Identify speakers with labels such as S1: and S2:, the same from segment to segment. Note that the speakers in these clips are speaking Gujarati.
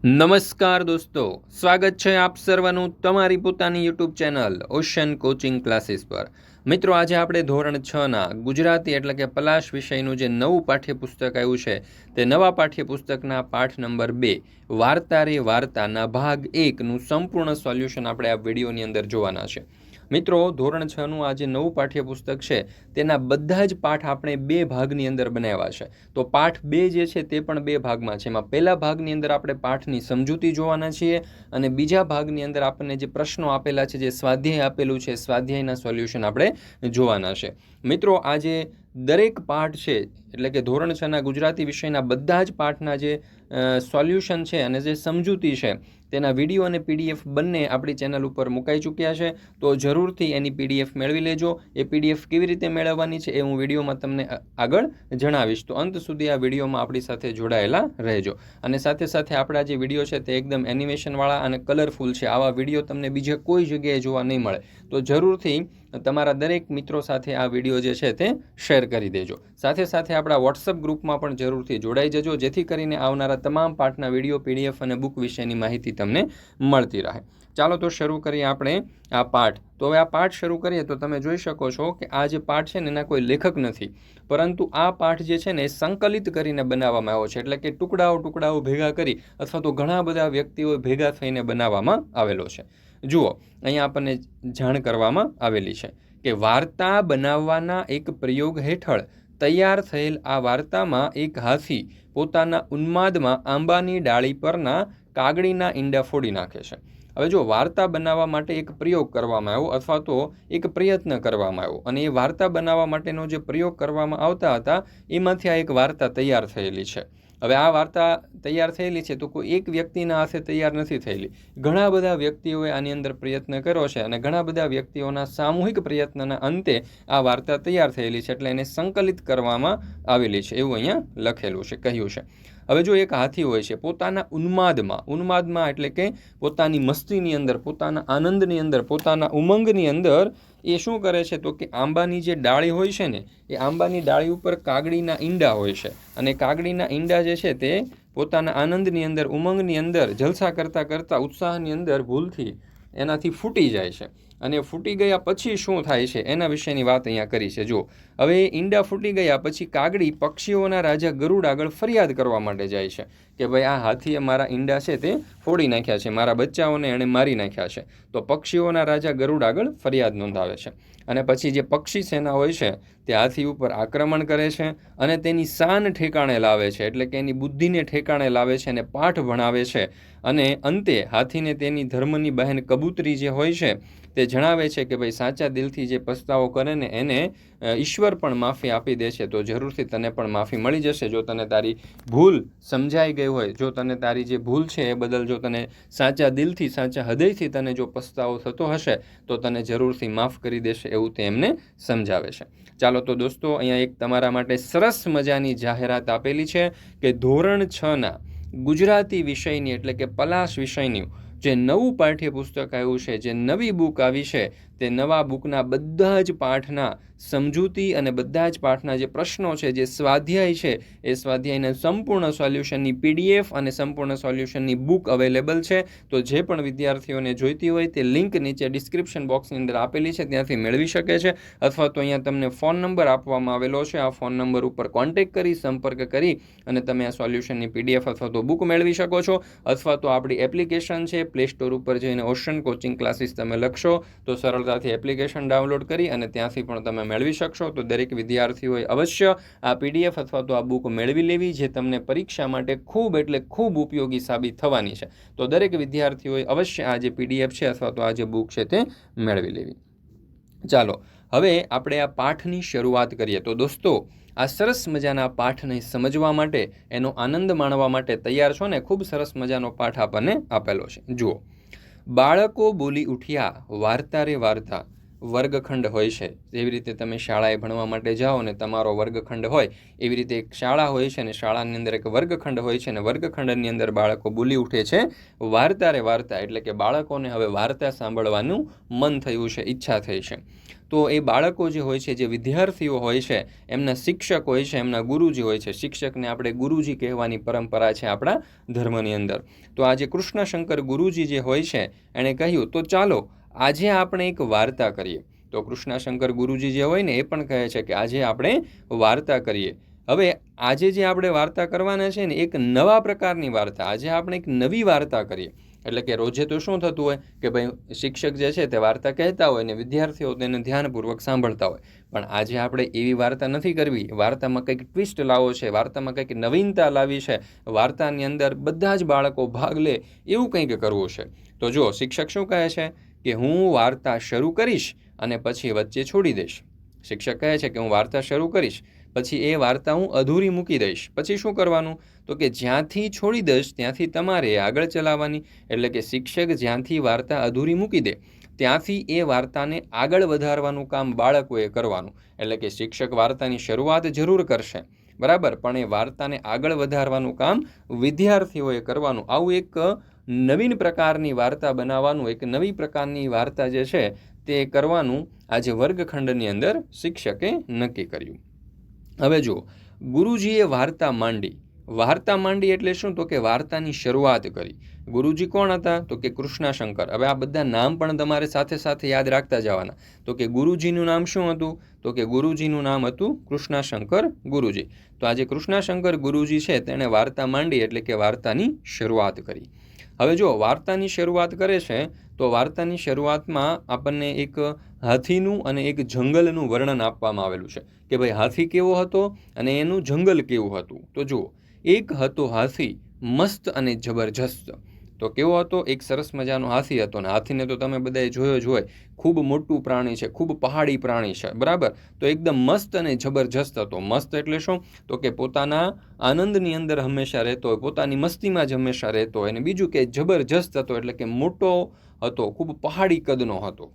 S1: નમસ્કાર દોસ્તો, સ્વાગત છે આપ સર્વનું તમારી પોતાની YouTube channel ocean coaching classes પર। મિત્રો, આજે આપણે ધોરણ 6ના ગુજરાતી એટલે કે પલાશ વિષયનું જે નવું પાઠ્યપુસ્તક આવ્યું છે તે નવા પાઠ્યપુસ્તકના પાઠ નંબર 2 વાર્તા રે વાર્તાના ભાગ 1નું સંપૂર્ણ સોલ્યુશન આપણે આ વિડીયોની અંદર જોવાના છે। મિત્રો, ધોરણ 6નું આ જે નવું પાઠ્યપુસ્તક છે તેના બધા જ પાઠ આપણે 2 ભાગની અંદર બનાવ્યા છે। તો પાઠ 2 જે છે તે પણ 2 ભાગમાં છે। એમાં પહેલા ભાગની અંદર આપણે પાઠની સમજૂતી જોવાના છીએ અને બીજા ભાગની અંદર આપણને જે પ્રશ્નો આપેલા છે, જે સ્વાધ્યાય આપેલું છે, સ્વાધ્યાયના સોલ્યુશન આપણે જોવાના છે। મિત્રો, આ જે દરેક પાઠ છે એટલે કે ધોરણ 6ના ગુજરાતી વિષયના બધા જ પાઠના જે સોલ્યુશન છે અને જે સમજૂતી છે તેના વિડીયો અને પીડીએફ બંને આપણી ચેનલ ઉપર મુકાઈ ચૂક્યા છે। તો જરૂરથી એની પીડીએફ મેળવી લેજો। એ પીડીએફ કેવી રીતે મેળવવાની છે એ હું વિડીયોમાં તમને આગળ જણાવીશ। તો અંત સુધી આ વિડીયોમાં આપણી સાથે જોડાયેલા રહેજો। અને સાથે સાથે આપણા જે વિડીયો છે તે એકદમ એનિમેશનવાળા અને કલરફુલ છે। આવા વિડીયો તમને બીજે કોઈ જગ્યાએ જોવા નહીં મળે। તો જરૂરથી તમારા દરેક મિત્રો સાથે આ વિડીયો જે છે તે શેર કરી દેજો। સાથે સાથે આપણા વોટ્સઅપ ગ્રુપમાં પણ જરૂરથી જોડાઈ જજો, જેથી કરીને આવનારા તમામ પાઠના વિડીયો, પીડીએફ અને બુક વિશેની માહિતી તમને મળતી રહે। ચાલો તો શરૂ કરીએ આપણે આ પાઠ। તો હવે આ પાઠ શરૂ કરીએ તો તમે જોઈ શકો છો કે આ જે પાઠ છે ને એના કોઈ લેખક નથી, પરંતુ આ પાઠ જે છે ને એ સંકલિત કરીને બનાવવામાં આવ્યો છે। એટલે કે ટુકડાઓ ભેગા કરી અથવા તો ઘણા બધા વ્યક્તિઓ ભેગા થઈને બનાવવામાં આવેલો છે। જુઓ, અહીંયા આપણને જાણ કરવામાં આવેલી છે કે વાર્તા બનાવવાના એક પ્રયોગ હેઠળ તૈયાર થયેલ આ વાર્તામાં એક હાથી પોતાના ઉન્માદમાં આંબાની ડાળી પરના કાગડીના ઈંડા ફોડી નાખે છે। હવે જો વાર્તા બનાવવા માટે એક પ્રયોગ કરવામાં આવ્યો અથવા તો એક પ્રયત્ન કરવામાં આવ્યો અને એ વાર્તા બનાવવા માટેનો જે પ્રયોગ કરવામાં આવતા હતા એમાંથી આ એક વાર્તા તૈયાર થયેલી છે। હવે આ વાર્તા તૈયાર થયેલી છે તો કોઈ એક વ્યક્તિના હાથે તૈયાર નથી થયેલી, ઘણા બધા વ્યક્તિઓએ આની અંદર પ્રયત્ન કર્યો છે અને ઘણા બધા વ્યક્તિઓના સામૂહિક પ્રયત્નના અંતે આ વાર્તા તૈયાર થયેલી છે, એટલે એને સંકલિત કરવામાં આવેલી છે એવું અહીંયા લખેલું છે, કહ્યું છે। હવે જો એક હાથી હોય છે પોતાના ઉન્માદમાં એટલે કે પોતાની મસ્તીની અંદર, પોતાના આનંદની અંદર, પોતાના ઉમંગની અંદર એ શું કરે છે તો કે આંબાની જે ડાળી હોય છે ને એ આંબાની ડાળી ઉપર કાગડીના ઈંડા હોય છે અને કાગડીના ઈંડા જે છે તે પોતાના આનંદની અંદર, ઉમંગની અંદર, જલસા કરતાં ઉત્સાહની અંદર ભૂલથી એનાથી ફૂટી જાય છે। અને ફૂટી ગયા પછી શું થાય છે એના વિશેની વાત અહીંયા કરી છે। જો હવે ઈંડા ફૂટી ગયા પછી કાગડી પક્ષીઓના રાજા ગરુડ આગળ ફરિયાદ કરવા માટે જાય છે કે ભાઈ આ હાથીએ મારા ઈંડા છે તે ફોડી નાખ્યા છે, મારા બચ્ચાઓને એણે મારી નાખ્યા છે। તો પક્ષીઓના રાજા ગરુડ આગળ ફરિયાદ નોંધાવે છે અને પછી જે પક્ષી સેના હોય છે તે હાથી ઉપર આક્રમણ કરે છે અને તેની શાન ઠેકાણે લાવે છે, એટલે કે એની બુદ્ધિને ઠેકાણે લાવે છે અને પાઠ ભણાવે છે। અને અંતે હાથીને તેની ધર્મની બહેન કબૂતરી જે હોય છે તે જણાવે છે કે ભાઈ સાચા દિલથી જે પસ્તાવો કરે ને એને ઈશ્વર પણ માફી આપી દે છે। તો જરૂરથી તને પણ માફી મળી જશે જો તને તારી ભૂલ સમજાઈ ગઈ હોય, જો તને તારી જે ભૂલ છે એ બદલ જો તને સાચા દિલથી, સાચા હૃદયથી તને જો પસ્તાવો થતો હશે તો તને જરૂરથી માફ કરી દેશે એવું તે એમને સમજાવે છે। ચાલો તો દોસ્તો, અહીંયા એક તમારા માટે સરસ મજાની જાહેરાત આપેલી છે કે ધોરણ 6ના ગુજરાતી વિષયની એટલે કે પલાશ વિષયની જે નવું પાઠ્યપુસ્તક આવ્યું છે, જે નવી બુક આવી છે, તે નવા બુકના બધા જ પાઠના સમજૂતી અને બધા જ પાઠના જે પ્રશ્નો છે, જે સ્વાધ્યાય છે, એ સ્વાધ્યાયના સંપૂર્ણ સોલ્યુશનની પીડીએફ અને સંપૂર્ણ સોલ્યુશનની બુક અવેલેબલ છે। તો જે પણ વિદ્યાર્થીઓને જોઈતી હોય તે લિંક નીચે ડિસ્ક્રિપ્શન બોક્સની અંદર આપેલી છે, ત્યાંથી મેળવી શકે છે અથવા તો અહીંયા તમને ફોન નંબર આપવામાં આવેલો છે, આ ફોન નંબર ઉપર કોન્ટેક્ટ કરી, સંપર્ક કરી અને તમે આ સોલ્યુશનની પીડીએફ અથવા તો બુક મેળવી શકો છો। અથવા તો આપણી એપ્લિકેશન છે, પ્લે સ્ટોર ઉપર જઈને ઓશન કોચિંગ ક્લાસીસ તમે લખશો તો સરળતાથી એપ્લિકેશન ડાઉનલોડ કરી અને ત્યાંથી પણ તમે મેળવી શકશો। તો દરેક વિદ્યાર્થીઓએ અવશ્ય આ પીડીએફ અથવા તો આ બુક મેળવી લેવી, જે તમને પરીક્ષા માટે ખૂબ એટલે ખૂબ ઉપયોગી સાબિત થવાની છે। તો દરેક વિદ્યાર્થીઓએ અવશ્ય આ જે પીડીએફ છે અથવા તો આ જે બુક છે તે મેળવી લેવી। ચાલો હવે આપણે આ પાઠની શરૂઆત કરીએ। તો દોસ્તો, આ સરસ મજાના પાઠને સમજવા માટે, એનો આનંદ માણવા માટે તૈયાર છો ને? ખૂબ સરસ મજાનો પાઠ આપણને આપેલો છે। જુઓ, બાળકો બોલી ઉઠ્યા વાર્તા રે વાર્તા। વર્ગખંડ હોય છે, એવી રીતે તમે શાળાએ ભણવા માટે જાઓ ને તમારો વર્ગખંડ હોય એવી રીતે એક શાળા હોય છે ને શાળાની અંદર એક વર્ગખંડ હોય છે ને વર્ગખંડની અંદર બાળકો બોલી ઉઠે છે વાર્તા રે વાર્તા, એટલે કે બાળકોને હવે વાર્તા સાંભળવાનું મન થયું છે, ઈચ્છા થઈ છે। તો એ બાળકો જે હોય છે, જે વિદ્યાર્થીઓ હોય છે, એમના શિક્ષક હોય છે, એમના ગુરુજી હોય છે, શિક્ષકને આપણે ગુરુજી કહેવાની પરંપરા છે આપણા ધર્મની અંદર. તો આજે કૃષ્ણશંકર ગુરુજી જે હોય છે એણે કહ્યું તો ચાલો આજે આપણે એક વાર્તા કરીએ. તો કૃષ્ણશંકર ગુરુજી જે હોય ને એ પણ કહે છે કે આજે આપણે વાર્તા કરીએ. હવે આજે જે આપણે વાર્તા કરવાના છે ને એક નવા પ્રકારની વાર્તા, આજે આપણે એક નવી વાર્તા કરીએ. એટલે કે રોજે તો શું થતું હોય કે ભાઈ શિક્ષક જે છે તે વાર્તા કહેતા હોય ને વિદ્યાર્થીઓ તેને ધ્યાનપૂર્વક સાંભળતા હોય. પણ આજે આપણે એવી વાર્તા નથી કરવી. વાર્તામાં કંઈક ટ્વિસ્ટ લાવવો છે, વાર્તામાં કંઈક નવીનતા લાવી છે, વાર્તાની અંદર બધા જ બાળકો ભાગ લે એવું કંઈક કરવું છે. તો જો શિક્ષક શું કહે છે કે હું વાર્તા શરૂ કરીશ અને પછી વચ્ચે છોડી દઈશ. શિક્ષક કહે છે કે હું વાર્તા શરૂ કરીશ, પછી એ વાર્તા હું અધૂરી મૂકી દઈશ. પછી શું કરવાનું? તો કે જ્યાંથી છોડી દઈશ ત્યાંથી તમારે આગળ ચલાવવાની. એટલે કે શિક્ષક જ્યાંથી વાર્તા અધૂરી મૂકી દે ત્યાંથી એ વાર્તાને આગળ વધારવાનું કામ બાળકોએ કરવાનું. એટલે કે શિક્ષક વાર્તાની શરૂઆત જરૂર કરશે, બરાબર, પણ એ વાર્તાને આગળ વધારવાનું કામ વિદ્યાર્થીઓએ કરવાનું. આવું એક નવીન પ્રકારની વાર્તા બનાવવાનું, એક નવી પ્રકારની વાર્તા જે છે તે કરવાનું આજે વર્ગખંડની અંદર શિક્ષકે નક્કી કર્યું. હવે જુઓ, ગુરુજીએ વાર્તા માંડી એટલે શું? તો કે વાર્તાની શરૂઆત કરી. ગુરુજી કોણ હતા? તો કે કૃષ્ણશંકર. હવે આ બધા નામ પણ તમારે સાથે સાથે યાદ રાખતા જવાના. તો કે ગુરુજીનું નામ શું હતું? તો કે ગુરુજીનું નામ હતું કૃષ્ણશંકર ગુરુજી. તો આજે કૃષ્ણશંકર ગુરુજી છે તેણે વાર્તા માંડી એટલે કે વાર્તાની શરૂઆત કરી. હવે જો વાર્તાની શરૂઆત કરે છે તો વાર્તાની શરૂઆતમાં આપણને એક હાથીનું અને એક જંગલનું વર્ણન આપવામાં આવેલું છે કે ભાઈ હાથી કેવો હતો અને એનું જંગલ કેવું હતું. તો જુઓ, એક હતો હાથી મસ્ત અને જબરજસ્ત. તો કેવો હતો? એક સરસ મજાનો હાથી હતો. અને હાથીને તો તમે બધાએ જોયો જ હોય, ખૂબ મોટું પ્રાણી છે, ખૂબ પહાડી પ્રાણી છે, બરાબર. તો એકદમ મસ્ત અને જબરજસ્ત હતો. મસ્ત એટલે શું? તો કે પોતાના આનંદની અંદર હંમેશા રહેતો હોય, પોતાની મસ્તીમાં જ હંમેશા રહેતો હોય. અને બીજું કે જબરજસ્ત હતો એટલે કે મોટો હતો, ખૂબ પહાડી કદનો હતો.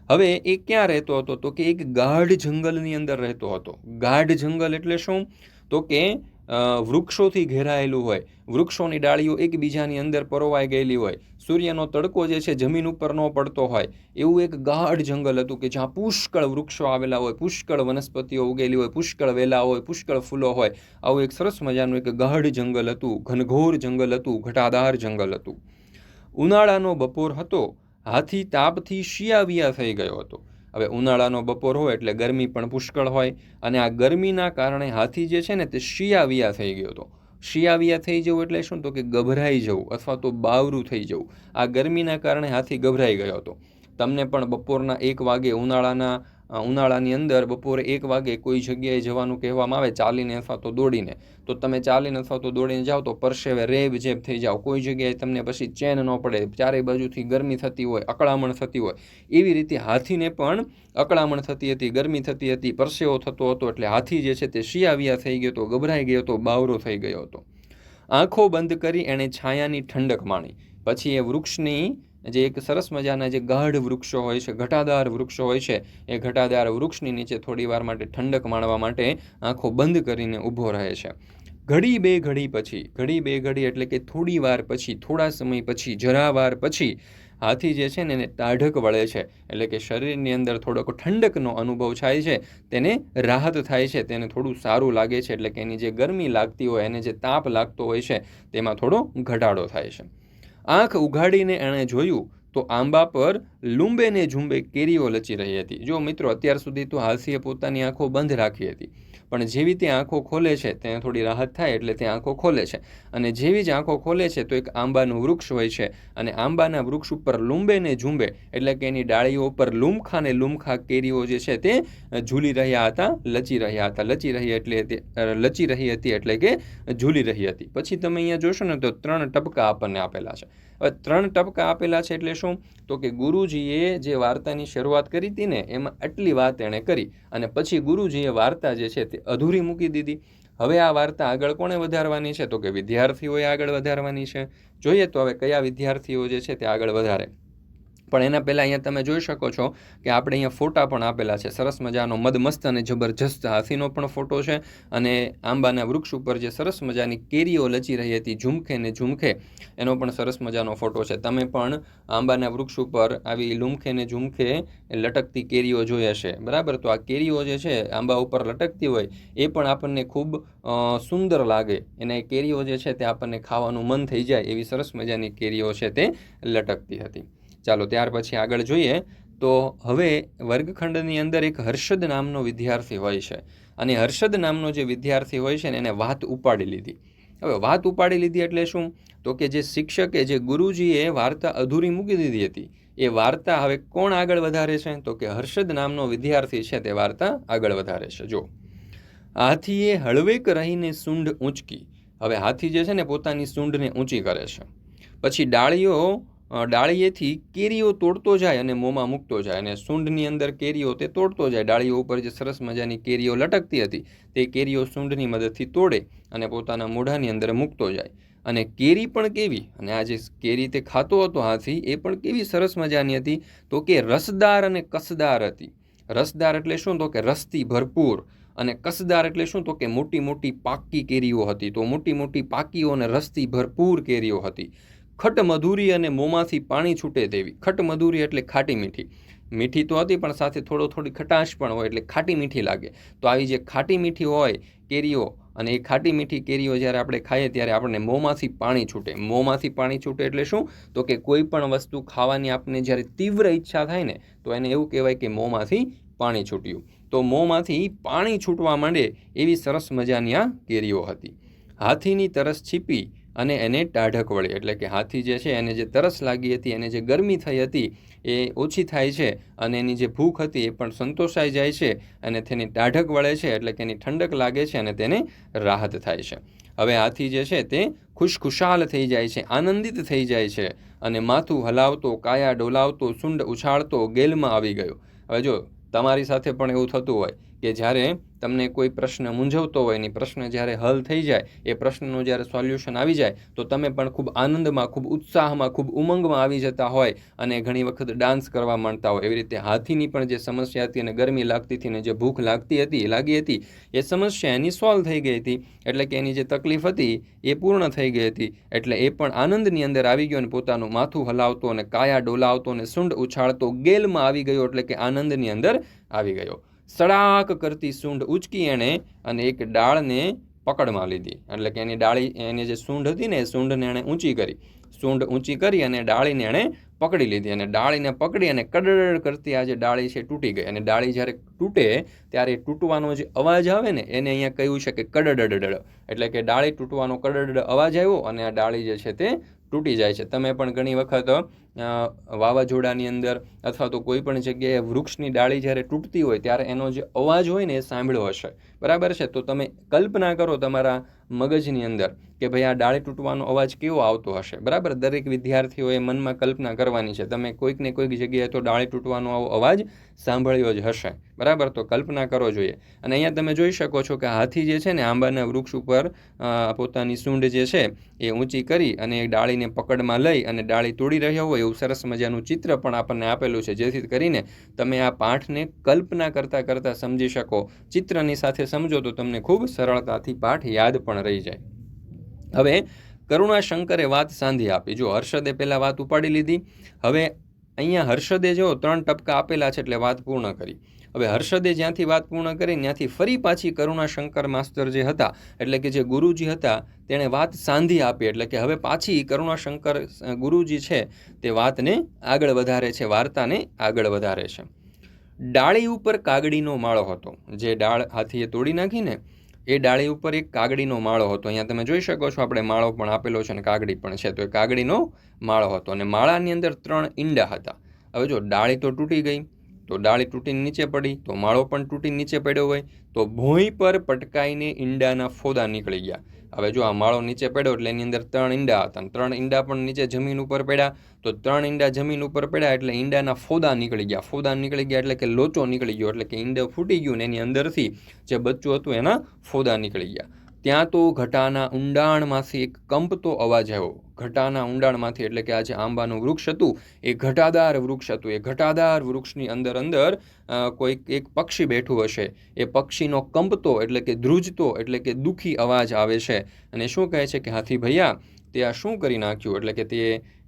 S1: હવે એ ક્યાં રહેતો હતો? તો કે એક ગાઢ જંગલની અંદર રહેતો હતો. ગાઢ જંગલ એટલે શું? તો કે વૃક્ષોથી ઘેરાયેલું હોય, વૃક્ષોની ડાળીઓ એકબીજાની અંદર પરોવાઈ ગયેલી હોય, સૂર્યનો તડકો જે છે જમીન ઉપર ન પડતો હોય, એવું એક ગાઢ જંગલ હતું કે જ્યાં પુષ્કળ વૃક્ષો આવેલા હોય, પુષ્કળ વનસ્પતિઓ ઉગેલી હોય, પુષ્કળ વેલા હોય, પુષ્કળ ફૂલો હોય. આવું એક સરસ મજાનું એક ગાઢ જંગલ હતું, ઘનઘોર જંગલ હતું, ઘટાદાર જંગલ હતું. ઉનાળાનો બપોર હતો. હાથી તાપથી શિયાવિયા થઈ ગયો હતો. હવે ઉનાળાનો બપોર હોય એટલે ગરમી પણ પુષ્કળ હોય, અને આ ગરમીના કારણે હાથી જે છે ને તે શિયાવિયા થઈ ગયો હતો. શિયાવિયા થઈ જવું એટલે શું? તો કે ગભરાઈ જવું અથવા તો બાવરું થઈ જવું. આ ગરમીના કારણે હાથી ગભરાઈ ગયો હતો. તમને પણ બપોરના 1 વાગે ઉનાળાની અંદર બપોરે 1 વાગે કોઈ જગ્યાએ જવાનું કહેવામાં આવે, ચાલીને અથવા તો દોડીને, તો તમે ચાલીને અથવા તો દોડીને જાઓ તો પરસેવે રેબઝેબ થઈ જાઓ. કોઈ જગ્યાએ તમને પછી ચેન ન પડે, ચારે બાજુથી ગરમી થતી હોય, અકળામણ થતી હોય. એવી રીતે હાથીને પણ અકળામણ થતી હતી, ગરમી થતી હતી, પરસેવો થતો હતો. એટલે હાથી જે છે તે શિયાવિયા થઈ ગયો હતો, ગભરાઈ ગયો હતો, બાવરો થઈ ગયો હતો. આંખો બંધ કરી એણે છાયાની ઠંડક માણી. પછી એ વૃક્ષની જે એક સરસ મજાના જે ગાઢ વૃક્ષો હોય છે, ઘટાદાર વૃક્ષો હોય છે, એ ઘટાદાર વૃક્ષની નીચે થોડી વાર માટે ઠંડક માણવા માટે આંખો બંધ કરીને ઊભો રહે છે. ઘડી બે ઘડી એટલે કે થોડી વાર પછી, થોડા સમય પછી, જરા વાર પછી હાથી જે છે ને એને ટાઢક વળે છે. એટલે કે શરીરની અંદર થોડોક ઠંડકનો અનુભવ થાય છે, તેને રાહત થાય છે, તેને થોડું સારું લાગે છે. એટલે કે એની જે ગરમી લાગતી હોય, એને જે તાપ લાગતો હોય છે તેમાં થોડો ઘટાડો થાય છે. આંખ ઉઘાડીને એણે જોયું તો આંબા પર લૂંબે ને ઝૂંબે કેરીઓ લચી રહી હતી. જો મિત્રો, અત્યાર સુધી તો હાથીએ પોતાની આંખો બંધ રાખી હતી, પણ જેવી તે આંખો ખોલે છે તેને થોડી રાહત થાય એટલે તે આંખો ખોલે છે. અને જેવી જ આંખો ખોલે છે તો એક આંબાનું વૃક્ષ હોય છે, અને આંબાના વૃક્ષ ઉપર લૂંબે ને ઝૂંબે એટલે કે એની ડાળીઓ ઉપર લૂમખા ને લૂમખા કેરીઓ જે છે તે ઝૂલી રહ્યા હતા, લચી રહ્યા હતા. લચી રહી હતી એટલે કે ઝૂલી રહી હતી. પછી તમે અહીંયા જોશો ને તો 3 ટપકા આપણને આપેલા છે. હવે 3 ટપકા આપેલા છે એટલે શું? તો કે ગુરુજીએ જે વાર્તાની શરૂઆત કરી હતી ને એમાં આટલી વાત એણે કરી, અને પછી ગુરુજીએ વાર્તા જે છે તે અધૂરી મૂકી દીધી. હવે આ વાર્તા આગળ કોણે વધારવાની છે? તો કે વિદ્યાર્થીઓએ આગળ વધારવાની છે. જોઈએ તો હવે કયા વિદ્યાર્થીઓ જે છે તે આગળ વધારે. પણ એના પહેલાં અહીંયા તમે જોઈ શકો છો કે આપણે અહીંયા ફોટા પણ આપેલા છે. સરસ મજાનો મદમસ્ત અને જબરજસ્ત હાથીનો પણ ફોટો છે, અને આંબાના વૃક્ષ ઉપર જે સરસ મજાની કેરીઓ લચી રહી હતી ઝુમખે ને ઝુમખે, એનો પણ સરસ મજાનો ફોટો છે. તમે પણ આંબાના વૃક્ષ ઉપર આવી લુમખે ને ઝુમખે લટકતી કેરીઓ જોઈ હશે, બરાબર? તો આ કેરીઓ જે છે આંબા ઉપર લટકતી હોય એ પણ આપણને ખૂબ સુંદર લાગે, એને કેરીઓ જે છે તે આપણને ખાવાનું મન થઈ જાય એવી સરસ મજાની કેરીઓ છે તે લટકતી હતી. ચાલો ત્યાર પછી આગળ જોઈએ તો હવે વર્ગખંડની અંદર એક હર્ષદ નામનો વિદ્યાર્થી હોય છે, અને હર્ષદ નામનો જે વિદ્યાર્થી હોય છે ને એને વાત ઉપાડી લીધી. હવે વાત ઉપાડી લીધી એટલે શું? તો કે જે શિક્ષકે, જે ગુરુજીએ વાર્તા અધૂરી મૂકી દીધી હતી, એ વાર્તા હવે કોણ આગળ વધારે છે? તો કે હર્ષદ નામનો વિદ્યાર્થી છે તે વાર્તા આગળ વધારે છે. જો, હાથીએ હળવેક રહીને સૂંઢ ઊંચકી. હવે હાથી જે છે ને પોતાની સૂંઢને ઊંચી કરે છે. પછી ડાળીએથી કેરીઓ તોડતો જાય અને મોંમાં મૂકતો જાય, અને સૂંઢની અંદર કેરીઓ તે તોડતો જાય. ડાળીઓ ઉપર જે સરસ મજાની કેરીઓ લટકતી હતી તે કેરીઓ સૂંઢની મદદથી તોડે અને પોતાના મોઢાની અંદર મૂકતો જાય. અને કેરી પણ કેવી, અને આ જે કેરી તે ખાતો હતો હાથી, એ પણ કેવી સરસ મજાની હતી, તો કે રસદાર અને કસદાર હતી. રસદાર એટલે શું? તો કે રસથી ભરપૂર. અને કસદાર એટલે શું? તો કે મોટી મોટી પાકી કેરીઓ હતી. તો મોટી મોટી પાકીઓ અને રસથી ભરપૂર કેરીઓ હતી. ખટ મધુરી અને મોંમાંથી પાણી છૂટે તેવી. ખટ મધુરી એટલે ખાટી મીઠી. મીઠી તો હતી પણ સાથે થોડી ખટાશ પણ હોય, એટલે ખાટી મીઠી લાગે. તો આવી જે ખાટી મીઠી હોય કેરીઓ, અને એ ખાટી મીઠી કેરીઓ જ્યારે આપણે ખાઈએ ત્યારે આપણને મોંમાંથી પાણી છૂટે. મોંમાંથી પાણી છૂટે એટલે શું? તો કે કોઈ પણ વસ્તુ ખાવાની આપણને જ્યારે તીવ્ર ઈચ્છા થાય ને તો એને એવું કહેવાય કે મોંમાંથી પાણી છૂટ્યું. તો મોંમાંથી પાણી છૂટવા માંડે એવી સરસ મજાની આ કેરીઓ હતી. હાથીની તરસ છીપી અને એને ટાઢક વળી, એટલે કે હાથી જે છે એને જે તરસ લાગી હતી, એને જે ગરમી થઈ હતી એ ઓછી થાય છે, અને એની જે ભૂખ હતી એ પણ સંતોષાઈ જાય છે, અને તેની ટાઢક વળે છે, એટલે કે એની ઠંડક લાગે છે અને તેને રાહત થાય છે. હવે હાથી જે છે તે ખુશખુશાલ થઈ જાય છે, આનંદિત થઈ જાય છે, અને માથું હલાવતો, કાયા ડોલાવતો, સૂંઢ ઉછાળતો ગેલમાં આવી ગયો. હવે જો, તમારી સાથે પણ એવું થતું હોય કે જ્યારે તમને કોઈ પ્રશ્ન મૂંઝવતો હોય ને પ્રશ્ન જ્યારે હલ થઈ જાય, એ પ્રશ્નનું જ્યારે સોલ્યુશન આવી જાય તો તમે પણ ખૂબ આનંદમાં, ખૂબ ઉત્સાહમાં, ખૂબ ઉમંગમાં આવી જતા હોય અને ઘણી વખત ડાન્સ કરવા માંડતા હોય. એવી રીતે હાથીની પણ જે સમસ્યા હતી અને ગરમી લાગતી હતી ને જે ભૂખ લાગી હતી એ સમસ્યા એની સોલ્વ થઈ ગઈ હતી, એટલે કે એની જે તકલીફ હતી એ પૂર્ણ થઈ ગઈ હતી. એટલે એ પણ આનંદની અંદર આવી ગયો અને પોતાનું માથું હલાવતો અને કાયા ડોલાવતો અને સૂંઢ ઉછાળતો ગેલમાં આવી ગયો, એટલે કે આનંદની અંદર આવી ગયો. સડાક કરતી સૂંઢ ઉચકી એણે અને એક ડાળને પકડમાં લીધી, એટલે કે એની ડાળી, એની જે સૂંઢ હતી ને એ સૂંઢને એણે ઊંચી કરી. સૂંઢ ઊંચી કરી અને ડાળીને એણે પકડી લીધી, અને ડાળીને પકડી અને કડડ કરતી આ જે ડાળી છે તૂટી ગઈ. અને ડાળી જ્યારે તૂટે ત્યારે તૂટવાનો જે અવાજ આવે ને એને અહીંયા કહ્યું છે કે કડડડડ, એટલે કે ડાળી તૂટવાનો કડડ અવાજ આવ્યો અને આ ડાળી જે છે તે તૂટી જાય છે. તમે પણ ઘણી વખત વાવાઝોડાની અંદર અથવા તો કોઈ પણ જગ્યાએ વૃક્ષની ડાળી જ્યારે તૂટતી હોય ત્યારે એનો જે અવાજ હોય ને એ સાંભળ્યો હશે, બરાબર છે? તો તમે કલ્પના કરો તમારા મગજની અંદર કે ભાઈ આ ડાળી તૂટવાનો અવાજ કેવો આવતો હશે, બરાબર? દરેક વિદ્યાર્થીઓએ મનમાં કલ્પના કરવાની છે. તમે કોઈક ને કોઈક જગ્યાએ તો ડાળી તૂટવાનો આવો અવાજ સાંભળ્યો જ હશે, બરાબર? તો કલ્પના કરો જોઈએ. અને અહીંયા તમે જોઈ શકો છો કે હાથી જે છે ને આંબાના વૃક્ષ ઉપર પોતાની સૂંઢ જે છે એ ઊંચી કરી અને એ ડાળીને પકડમાં લઈ અને ડાળી તોડી રહ્યો હોય એવું સરસ મજાનું ચિત્ર પણ આપણને આપેલું છે, જેથી કરીને તમે આ પાઠને કલ્પના કરતાં કરતાં સમજી શકો. ચિત્રની સાથે સમજો તો તમને ખૂબ સરળતાથી પાઠ યાદ પણ રહી જાય. હવે કરુણાશંકરે વાત સાંધી આપી. જો, હર્ષદે પહેલાં વાત ઉપાડી લીધી. હવે અહીંયા હર્ષદે જો 3 ટપકા આપેલા છે એટલે વાત પૂર્ણ કરી. હવે હર્ષદે જ્યાંથી વાત પૂર્ણ કરી ત્યાંથી ફરી પાછી કરુણાશંકર માસ્તર જે હતા, એટલે કે જે ગુરુજી હતા, તેણે વાત સાંધી આપી. એટલે કે હવે પાછી કરુણાશંકર ગુરુજી છે તે વાતને આગળ વધારે છે, વાર્તાને આગળ વધારે છે. ડાળી ઉપર કાગડીનો માળો હતો. જે ડાળ હાથીએ તોડી નાખીને એ ડાળી ઉપર એક કાગડીનો માળો હતો. અહીંયા તમે જોઈ શકો છો, આપણે માળો પણ આપેલો છે અને કાગડી પણ છે. તો એ કાગડીનો માળો હતો અને માળાની અંદર 3 ઈંડા હતા. હવે જો, ડાળી તો તૂટી ગઈ, તો ડાળી તૂટીને નીચે પડી, તો માળો પણ તૂટીને નીચે પડ્યો હોય, તો ભોંય પર પટકાઈને ઈંડાના ફોદા નીકળી ગયા. હવે જો, આ માળો નીચે પડ્યો એટલે એની અંદર 3 ઈંડા હતા, અને 3 ઈંડા પણ નીચે જમીન ઉપર પડ્યા. તો 3 ઈંડા જમીન ઉપર પડ્યા એટલે ઈંડાના ફોદા નીકળી ગયા. ફોદા નીકળી ગયા એટલે કે લોચો નીકળી ગયો, એટલે કે ઈંડો ફૂટી ગયું ને એની અંદરથી જે બચ્ચું હતું એના ફોદા નીકળી ગયા. ત્યાં તો ઘટાના ઊંડાણમાંથી એક કંપતો અવાજ આવ્યો. ઘટાના ઊંડાણમાંથી એટલે કે આ જે આંબાનું વૃક્ષ હતું એ ઘટાદાર વૃક્ષ હતું. એ ઘટાદાર વૃક્ષની અંદર કોઈક એક પક્ષી બેઠું હશે. એ પક્ષીનો કંપતો એટલે કે ધ્રુજતો એટલે કે દુઃખી અવાજ આવે છે. અને શું કહે છે કે હાથી ભૈયા, તે આ શું કરી નાખ્યું? એટલે કે તે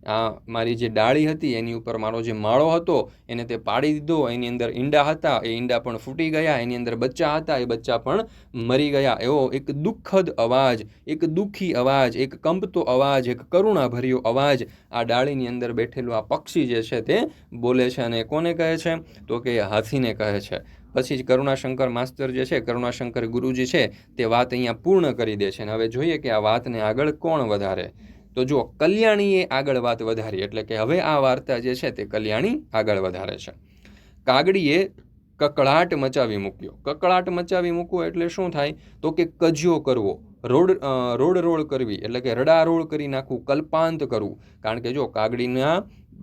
S1: આ મારી જે ડાળી હતી એની ઉપર મારો જે માળો હતો એને તે પાડી દીધો. એની અંદર ઈંડા હતા, એ ઈંડા પણ ફૂટી ગયા. એની અંદર બચ્ચા હતા, એ બચ્ચા પણ મરી ગયા. એવો એક દુઃખદ અવાજ, એક દુઃખી અવાજ, એક કંપતો અવાજ, એક કરુણાભર્યો અવાજ આ ડાળીની અંદર બેઠેલું આ પક્ષી જે છે તે બોલે છે. અને કોને કહે છે? તો કે હાથીને કહે છે. પછી જ કરુણાશંકર માસ્તર જે છે, કરુણાશંકર ગુરુજી છે, તે વાત અહીંયા પૂર્ણ કરી દે છે. અને હવે જોઈએ કે આ વાતને આગળ કોણ વધારે. તો જુઓ, કલ્યાણીએ આગળ વાત વધારી. એટલે કે હવે આ વાર્તા જે છે તે કલ્યાણી આગળ વધારે છે. કાગડીએ કકળાટ મચાવી મૂક્યો. કકળાટ મચાવી મૂકવો એટલે શું થાય? તો કે કજિયો કરવો, રોડ કરવી, એટલે કે રડારોળ કરી નાખવું, કલ્પાંત કરવું. કારણ કે જો કાગડીના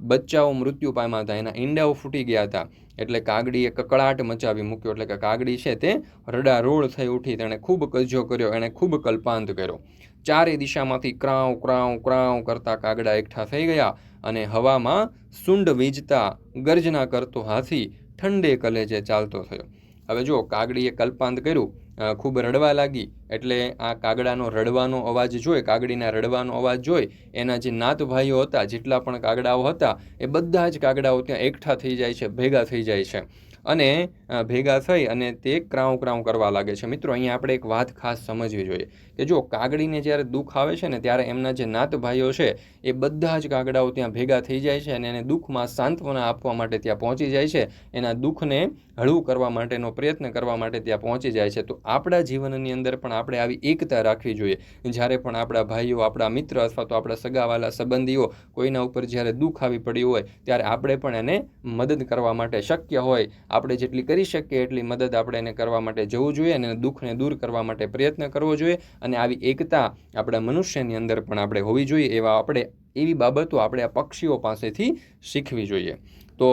S1: બચ્ચાઓ મૃત્યુ પામ્યા હતા, એના ઈંડાઓ ફૂટી ગયા હતા. એટલે કાગડીએ કકળાટ મચાવી મૂક્યો. એટલે કે કાગડી છે તે રડારોળ થઈ ઉઠી. તેણે ખૂબ કજિયો કર્યો, એણે ખૂબ કલ્પાંત કર્યો. ચારે દિશામાંથી ક્રાઉ ક્રાઉ ક્રાઉ કરતા કાગડા એકઠા થઈ ગયા. અને હવામાં સૂંડ વીંજતા ગર્જના કરતો હાથી ઠંડે કલેજે ચાલતો થયો. હવે જો કાગડીએ કલ્પાંત કર્યું, ખૂબ રડવા લાગી. એટલે આ કાગડાનો રડવાનો અવાજ જોઈ, કાગડીના રડવાનો અવાજ જોઈ એના જે નાત ભાઈઓ હતા, જેટલા પણ કાગડાઓ હતા, એ બધા જ કાગડાઓ ત્યાં એકઠા થઈ જાય છે, ભેગા થઈ જાય છે. અને ભેગા થઈ અને તે ક્રાઉ ક્રાઉ કરવા લાગે છે. મિત્રો, અહીંયા આપણે એક વાત ખાસ સમજવી જોઈએ કે જો કાગડીને જ્યારે દુઃખ આવે છે ને, ત્યારે એમના જે નાત ભાઈઓ છે એ બધા જ કાગડાઓ ત્યાં ભેગા થઈ જાય છે અને એને દુઃખમાં સાંત્વના આપવા માટે ત્યાં પહોંચી જાય છે. એના દુઃખને હળવું કરવા માટેનો પ્રયત્ન કરવા માટે ત્યાં પહોંચી જાય છે. તો આપણા જીવનની અંદર પણ આપણે આવી એકતા રાખવી જોઈએ. જ્યારે પણ આપણા ભાઈઓ, આપણા મિત્ર અથવા તો આપણા સગાવાલા સંબંધીઓ કોઈના ઉપર જ્યારે દુઃખ આવી પડ્યું હોય, ત્યારે આપણે પણ એને મદદ કરવા માટે શક્ય હોય આપણે જેટલી કરી શકીએ એટલી મદદ આપણે એને કરવા માટે જવું જોઈએ અને દુઃખને દૂર કરવા માટે પ્રયત્ન કરવો જોઈએ. અને આવી એકતા આપણા મનુષ્યની અંદર પણ આપણે હોવી જોઈએ. એવી બાબતો આપણે આ પક્ષીઓ પાસેથી શીખવી જોઈએ. તો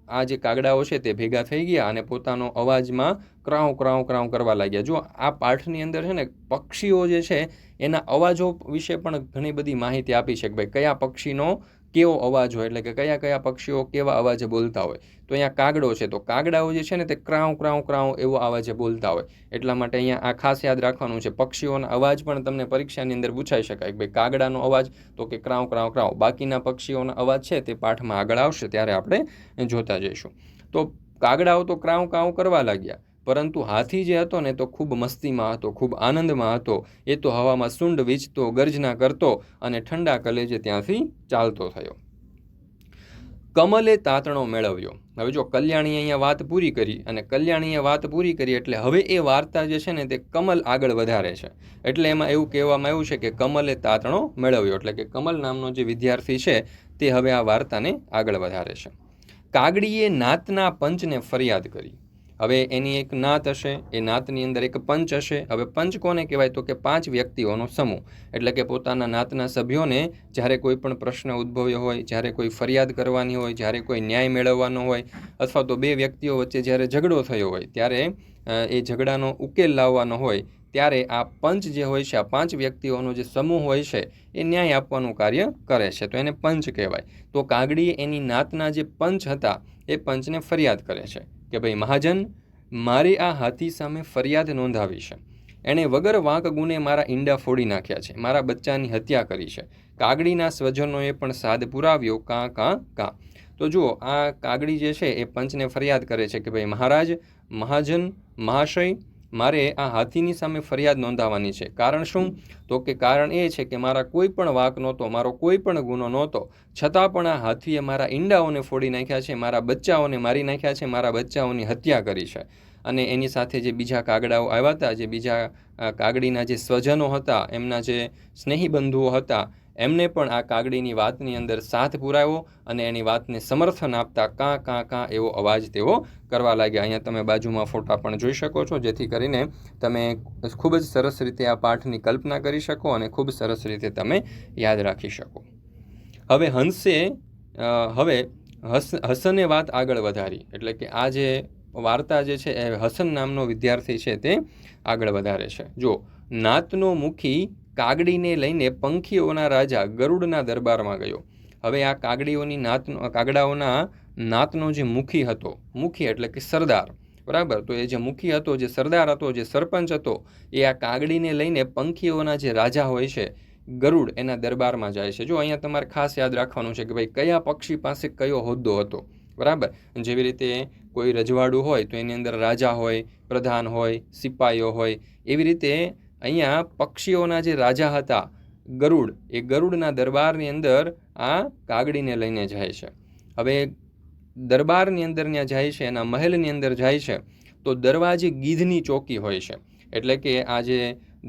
S1: આ જે કાગડાઓ છે તે ભેગા થઈ ગયા અને પોતાનો અવાજમાં ક્રાઉ ક્રાઉ ક્રાઉ કરવા લાગ્યા. જો આ પાઠની અંદર છે ને, પક્ષીઓ જે છે એના અવાજો વિશે પણ ઘણી બધી માહિતી આપી છે કે ભાઈ કયા પક્ષીનો કેવો અવાજ હોય, એટલે કે કયા કયા પક્ષીઓ કેવા અવાજે બોલતા હોય. તો અહીંયા કાગડો છે, તો કાગડાઓ જે છે ને તે ક્રાઉ ક્રાઉ ક્રાઉ એવો અવાજે બોલતા હોય. એટલા માટે અહીંયા આ ખાસ યાદ રાખવાનું છે. પક્ષીઓના અવાજ પણ તમને પરીક્ષાની અંદર પૂછાઈ શકાય કે ભાઈ કાગડાનો અવાજ તો કે ક્રાઉ ક્રાઉ ક્રાઉ. બાકીના પક્ષીઓના અવાજ છે તે પાઠમાં આગળ આવશે ત્યારે આપણે જોતા જઈશું. તો કાગડાઓ તો ક્રાઉ ક્રાઉ કરવા લાગ્યા, પરંતુ હાથી જે હતો ને તો ખૂબ મસ્તીમાં હતો, ખૂબ આનંદમાં હતો. એ તો હવામાં સૂંડ વીંચતો, ગર્જના કરતો અને ઠંડા કલેજે ત્યાંથી ચાલતો થયો. કમલે તાતણો મેળવ્યો. હવે જો કલ્યાણીએ અહીંયા વાત પૂરી કરી, અને કલ્યાણીએ વાત પૂરી કરી એટલે હવે એ વાર્તા જે છે ને તે કમલ આગળ વધારે છે. એટલે એમાં એવું કહેવામાં આવ્યું છે કે કમલે તાતણો મેળવ્યો. એટલે કે કમલ નામનો જે વિદ્યાર્થી છે તે હવે આ વાર્તાને આગળ વધારે છે. કાગડીએ નાતના પંચને ફરિયાદ કરી. હવે એની એક નાત હશે, એ નાતની અંદર એક પંચ હશે. હવે પંચ કોને કહેવાય? તો કે 5 વ્યક્તિઓનો સમૂહ. એટલે કે પોતાના નાતના સભ્યોને જ્યારે કોઈ પણ પ્રશ્ન ઉદ્ભવ્યો હોય, જ્યારે કોઈ ફરિયાદ કરવાની હોય, જ્યારે કોઈ ન્યાય મેળવવાનો હોય, અથવા તો 2 વ્યક્તિઓ વચ્ચે જ્યારે ઝઘડો થયો હોય, ત્યારે એ ઝઘડાનો ઉકેલ લાવવાનો હોય, ત્યારે આ પંચ જે હોય છે, આ 5 વ્યક્તિઓનો જે સમૂહ હોય છે, એ ન્યાય આપવાનું કાર્ય કરે છે. તો એને પંચ કહેવાય. તો કાગડીએ એની નાતના જે પંચ હતા એ પંચને ફરિયાદ કરે છે કે ભાઈ મહાજન, મારે આ હાથી સામે ફરિયાદ નોંધાવી છે. એણે વગર વાંક ગુને મારા ઈંડા ફોડી નાખ્યા છે, મારા બચ્ચાની હત્યા કરી છે. કાગડીના સ્વજનોએ પણ સાદ પુરાવ્યો, કાં કાં કાં. તો જુઓ, આ કાગડી જે છે એ પંચને ફરિયાદ કરે છે કે ભાઈ મહારાજ, મહાજન, મહાશય, મારે આ હાથીની સામે ફરિયાદ નોંધાવવાની છે. કારણ શું? તો કે કારણ એ છે કે મારા કોઈ પણ વાંક નહોતો, મારો કોઈ પણ ગુનો નહોતો, છતાં પણ આ હાથીએ મારા ઈંડાઓને ફોડી નાખ્યા છે, મારા બચ્ચાઓને મારી નાખ્યા છે, મારા બચ્ચાઓની હત્યા કરી છે. અને એની સાથે જે બીજા કાગડાઓ આવ્યા હતા, જે બીજા કાગડીના જે સ્વજનો હતા, એમના જે સ્નેહી બંધુઓ હતા, એમને પણ આ કાગડીની વાતની અંદર સાથ પુરાવ્યો અને એની વાતને સમર્થન આપતા કાં કાં કાં એવો અવાજ તેઓ કરવા લાગ્યા. અહીંયા તમે બાજુમાં ફોટા પણ જોઈ શકો છો, જેથી કરીને તમે ખૂબ જ સરસ રીતે આ પાઠની કલ્પના કરી શકો અને ખૂબ સરસ રીતે તમે યાદ રાખી શકો. હવે હસને વાત આગળ વધારી. એટલે કે આ જે વાર્તા જે છે એ હસન નામનો વિદ્યાર્થી છે તે આગળ વધારે છે. જો, નાતનો મુખી કાગડીને લઈને પંખીઓના રાજા ગરુડના દરબારમાં ગયો. હવે આ કાગડાઓના નાતનો જે મુખી હતો, મુખી એટલે કે સરદાર, બરાબર, તો એ જે મુખી હતો, જે સરદાર હતો, જે સરપંચ હતો, એ આ કાગડીને લઈને પંખીઓના જે રાજા હોય છે ગરુડ, એના દરબારમાં જાય છે. જો અહીંયા તમારે ખાસ યાદ રાખવાનું છે કે ભાઈ કયા પક્ષી પાસે કયો હોદ્દો હતો, બરાબર. જેવી રીતે કોઈ રજવાડું હોય તો એની અંદર રાજા હોય, પ્રધાન હોય, સિપાહીઓ હોય, એવી રીતે અહીંયા પક્ષીઓના જે રાજા હતા ગરુડ, એ ગરુડના દરબારની અંદર આ કાગડીને લઈને જાય છે. હવે દરબારની અંદર ત્યાં જાય છે, એના મહેલની અંદર જાય છે, તો દરવાજે ગીધની ચોકી હોય છે. એટલે કે આ જે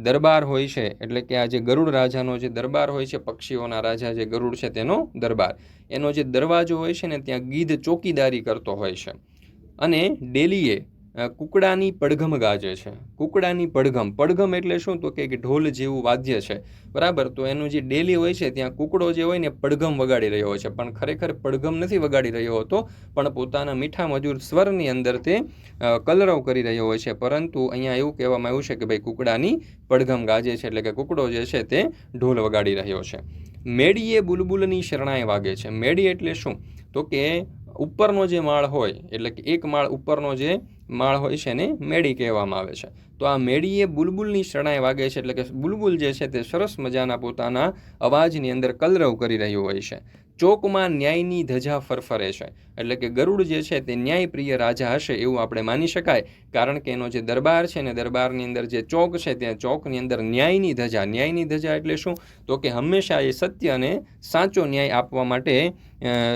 S1: દરબાર હોય છે, એટલે કે આ જે ગરુડ રાજાનો જે દરબાર હોય છે, પક્ષીઓના રાજા જે ગરુડ છે તેનો દરબાર, એનો જે દરવાજો હોય છે ને, ત્યાં ગીધ ચોકીદારી કરતો હોય છે. અને ડેલીએ કુકડાની પડઘમ ગાજે છે. કુકડાની પડઘમ એટલે શું? તો કે ઢોલ જેવું વાદ્ય છે, બરાબર. તો એનું જે ડેલી હોય છે ત્યાં કુકડો જે હોય ને પડઘમ વગાડી રહ્યો હોય છે, પણ ખરેખર પડઘમ નથી વગાડી રહ્યો હતો, પણ પોતાના મીઠા મધુર સ્વરની અંદર તે કલરવ કરી રહ્યો હોય છે. પરંતુ અહીંયા એવું કહેવામાં આવ્યું છે કે ભાઈ કુકડાની પડઘમ ગાજે છે, એટલે કે કુકડો જે છે તે ઢોલ વગાડી રહ્યો છે. મેડીએ બુલબુલની શરણાઈ વાગે છે. મેડી એટલે શું? તો કે ઉપરનો જે માળ હોય, એટલે કે એક માળ ઉપરનો જે માળ હોય છે ને મેડી કહેવામાં આવે છે. તો આ મેડીએ બુલબુલની શરણાઈ વાગે છે, એટલે કે બુલબુલ જે છે તે સરસ મજાના પોતાના અવાજની અંદર કલરવ કરી રહ્યું હોય છે. ચોકમાં ન્યાયની ધજા ફરફરે છે, એટલે કે ગરુડ જે છે તે ન્યાયપ્રિય રાજા હશે એવું આપણે માની શકાય, કારણ કે એનો જે દરબાર છે ને, દરબારની અંદર જે ચોક છે, ત્યાં ચોકની અંદર ન્યાયની ધજા એટલે શું? તો કે હંમેશા એ સત્ય અને સાચો ન્યાય આપવા માટે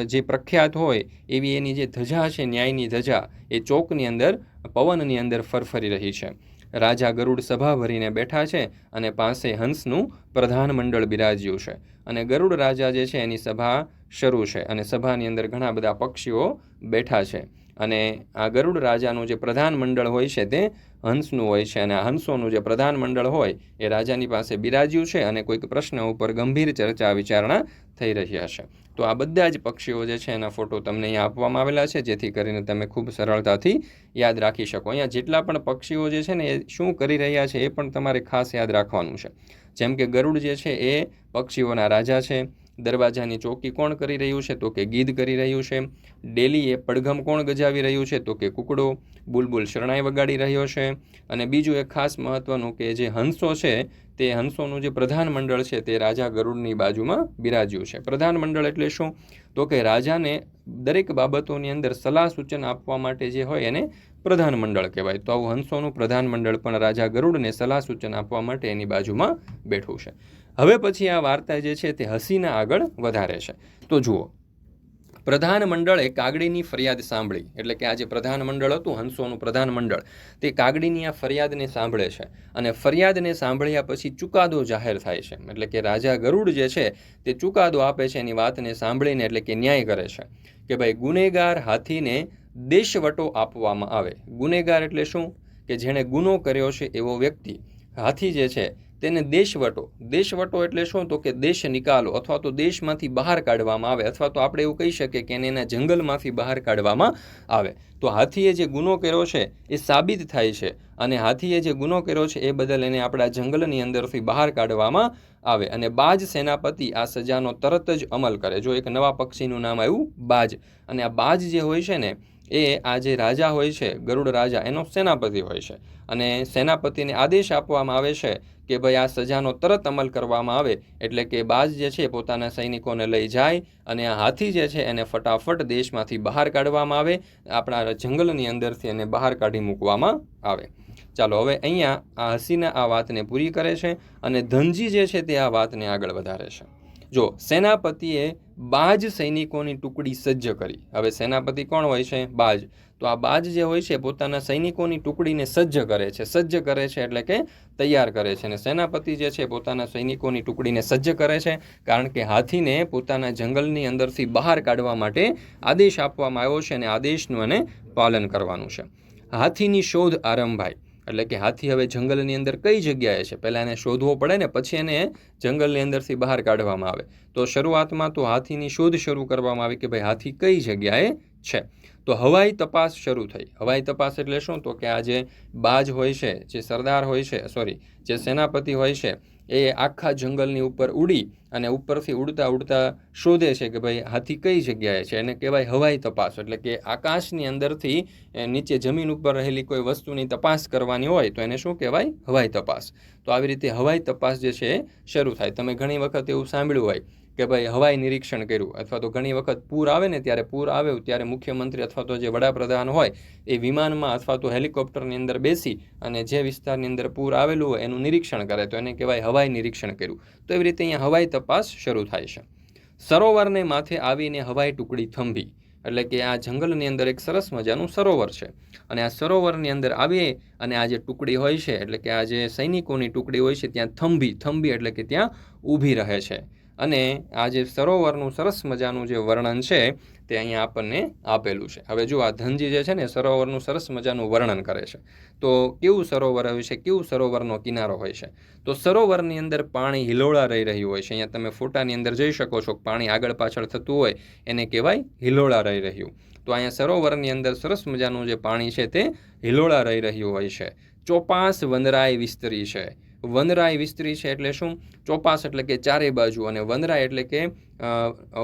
S1: જે પ્રખ્યાત હોય એવી એની જે ધજા છે, ન્યાયની ધજા, એ ચોકની અંદર પવનની અંદર ફરફરી રહી છે. રાજા ગરુડ સભા ભરીને બેઠા છે અને પાસે હંસનું પ્રધાન મંડળ બિરાજ્યું છે. અને ગરુડ રાજા જે છે એની સભા શરૂ છે, અને સભાની અંદર ઘણા બધા પક્ષીઓ બેઠા છે. અને આ ગરુડ રાજાનું જે પ્રધાન મંડળ હોય છે તે હંસનું હોય છે, અને આ હંસોનું જે પ્રધાન મંડળ હોય એ રાજાની પાસે બિરાજ્યું છે, અને કોઈક પ્રશ્ન ઉપર ગંભીર ચર્ચા વિચારણા થઈ રહ્યા છે. તો આ બધા જ પક્ષીઓ જે છે એના ફોટો તમને અહીંયા આપવામાં આવેલા છે, જેથી કરીને તમે ખૂબ સરળતાથી યાદ રાખી શકો. અહીંયા જેટલા પણ પક્ષીઓ જે છે ને એ શું કરી રહ્યા છે એ પણ તમારે ખાસ યાદ રાખવાનું છે. જેમ કે ગરુડ જે છે એ પક્ષીઓના રાજા છે. દરવાજાની ચોકી કોણ કરી રહ્યું છે? તો કે ગીધ કરી રહ્યું છે. ડેલી એ પડઘમ કોણ ગજાવી રહ્યું છે? તો કે કુકડો. બુલબુલ શરણાઈ વગાડી રહ્યો છે. અને બીજું એક ખાસ મહત્વનું કે જે હંસો છે તે હંસોનું જે પ્રધાન મંડળ છે તે રાજા ગરુડની બાજુમાં બિરાજ્યું છે. પ્રધાન મંડળ એટલે શું? તો કે રાજાને દરેક બાબતોની અંદર સલાહ સૂચન આપવા માટે જે હોય એને પ્રધાન મંડળ કહેવાય. તો આવું હંસોનું પ્રધાન મંડળ પણ રાજા ગરુડને સલાહ સૂચન આપવા માટે એની બાજુમાં બેઠું છે. હવે પછી આ વાર્તા જે છે તે હસીને આગળ વધારે છે. તો જુઓ, પ્રધાન મંડળે કાગડીની ફરિયાદ સાંભળી, એટલે કે આ જે પ્રધાન મંડળ હતું, હંસોનું પ્રધાન મંડળ, તે કાગડીની આ ફરિયાદને સાંભળે છે. અને ફરિયાદને સાંભળ્યા પછી ચુકાદો જાહેર થાય છે, એટલે કે રાજા ગરુડ જે છે તે ચુકાદો આપે છે એની વાતને સાંભળીને, એટલે કે ન્યાય કરે છે કે ભાઈ ગુનેગાર હાથીને દેશવટો આપવામાં આવે. ગુનેગાર એટલે શું? કે જેણે ગુનો કર્યો છે એવો વ્યક્તિ, હાથી જે છે તેને દેશવટો એટલે શું? તો કે દેશ નિકાલો, અથવા તો દેશમાંથી બહાર કાઢવામાં આવે, અથવા તો આપણે એવું કહી શકીએ કે એને એના જંગલમાંથી બહાર કાઢવામાં આવે. તો હાથીએ જે ગુનો કર્યો છે એ સાબિત થાય છે, અને હાથીએ જે ગુનો કર્યો છે એ બદલ એને આપણા જંગલની અંદરથી બહાર કાઢવામાં આવે. અને બાજ સેનાપતિ આ સજાનો તરત જ અમલ કરે. જો એક નવા પક્ષીનું નામ આવ્યું બાજ, અને આ બાજ જે હોય છે ને એ આ જે રાજા હોય છે ગરુડ રાજા, એનો સેનાપતિ હોય છે. અને સેનાપતિને આદેશ આપવામાં આવે છે કે ભાઈ આ સજાનો તરત અમલ કરવામાં આવે. એટલે કે બાજ જે છે પોતાના સૈનિકોને લઈ જાય અને આ હાથી જે છે એને ફટાફટ દેશમાંથી બહાર કાઢવામાં આવે, આપણા જંગલની અંદરથી એને બહાર કાઢી મૂકવામાં આવે. ચાલો, હવે અહીંયા આ હસીને આ વાતને પૂરી કરે છે, અને ધનજી જે છે તે આ વાતને આગળ વધારે છે. જો, સેનાપતિએ બાજ સૈનિકોની ટુકડી સજ્જ કરી. હવે સેનાપતિ કોણ હોય છે? બાજ. તો આ બાજ જે હોય છે પોતાના સૈનિકોની ટુકડીને સજ્જ કરે છે એટલે કે તૈયાર કરે છે. અને સેનાપતિ જે છે પોતાના સૈનિકોની ટુકડીને સજ્જ કરે છે, કારણ કે હાથીને પોતાના જંગલની અંદરથી બહાર કાઢવા માટે આદેશ આપવામાં આવ્યો છે, અને આદેશનું એને પાલન કરવાનું છે. હાથીની શોધ આરંભાઈ, એટલે કે હાથી હવે જંગલની અંદર કઈ જગ્યાએ છે, પહેલાં એને શોધવો પડે ને પછી એને જંગલની અંદરથી બહાર કાઢવામાં આવે. તો શરૂઆતમાં તો હાથીની શોધ શરૂ કરવામાં આવી કે ભાઈ હાથી કઈ જગ્યાએ છે. તો હવાઈ તપાસ શરૂ થઈ. હવાઈ તપાસ એટલે શું? તો કે આ જે બાજ હોય છે, જે સરદાર હોય છે, જે સેનાપતિ હોય છે, એ આખા જંગલની ઉપર ઉડી અને ઉપરથી ઉડતા ઉડતા શોધે છે કે ભાઈ હાથી કઈ જગ્યાએ છે. એને કહેવાય હવાઈ તપાસ. એટલે કે આકાશની અંદરથી નીચે જમીન ઉપર રહેલી કોઈ વસ્તુની તપાસ કરવાની હોય તો એને શું કહેવાય? હવાઈ તપાસ. તો આવી રીતે હવાઈ તપાસ જે છે એ શરૂ થાય. તમે ઘણી વખત એવું સાંભળ્યું હોય કે ભાઈ હવાઈ નિરીક્ષણ કર્યું, અથવા તો ઘણી વખત પૂર આવે ને ત્યારે પૂર આવે ત્યારે મુખ્યમંત્રી અથવા તો જે વડાપ્રધાન હોય એ વિમાનમાં અથવા તો હેલિકોપ્ટરની અંદર બેસી અને જે વિસ્તારની અંદર પૂર આવેલું હોય એનું નિરીક્ષણ કરે તો એને કહેવાય હવાઈ નિરીક્ષણ કર્યું. તો એવી રીતે અહીંયા હવાઈ તપાસ શરૂ થાય છે. સરોવરને માથે આવીને હવાઈ ટુકડી થંભી. એટલે કે આ જંગલની અંદર એક સરસ મજાનું સરોવર છે અને આ સરોવરની અંદર આવી અને આ જે ટુકડી હોય છે, એટલે કે આ જે સૈનિકોની ટુકડી હોય છે, ત્યાં થંભી એટલે કે ત્યાં ઊભી રહે છે. અને આ જે સરોવરનું સરસ મજાનું જે વર્ણન છે તે અહીંયા આપણને આપેલું છે. હવે જો આ ધનજી જે છે ને સરોવરનું સરસ મજાનું વર્ણન કરે છે. તો કેવું સરોવર હોય છે, કેવું સરોવરનો કિનારો હોય છે? તો સરોવરની અંદર પાણી હિલોળા રહી રહ્યું હોય છે. અહીંયા તમે ફોટાની અંદર જોઈ શકો છો, પાણી આગળ પાછળ થતું હોય એને કહેવાય હિલોળા રહી રહ્યું. તો અહીંયા સરોવરની અંદર સરસ મજાનું જે પાણી છે તે હિલોળા રહી રહ્યું હોય છે. ચોપાસ વનરાય વિસ્તરી છે. વનરાય વિસ્તરી છે એટલે શું? ચોપાસ એટલે કે ચારે બાજુ, અને વનરાય એટલે કે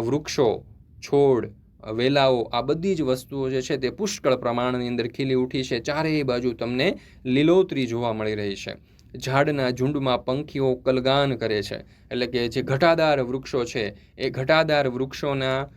S1: વૃક્ષો, છોડ, વેલાઓ, આ બધી જ વસ્તુઓ જે છે તે પુષ્કળ પ્રમાણની અંદર ખીલી ઉઠી છે. ચારેય બાજુ તમને લીલોતરી જોવા મળી રહી છે. ઝાડના ઝુંડમાં પંખીઓ કલગાન કરે છે. એટલે કે જે ઘટાદાર વૃક્ષો છે એ ઘટાદાર વૃક્ષોના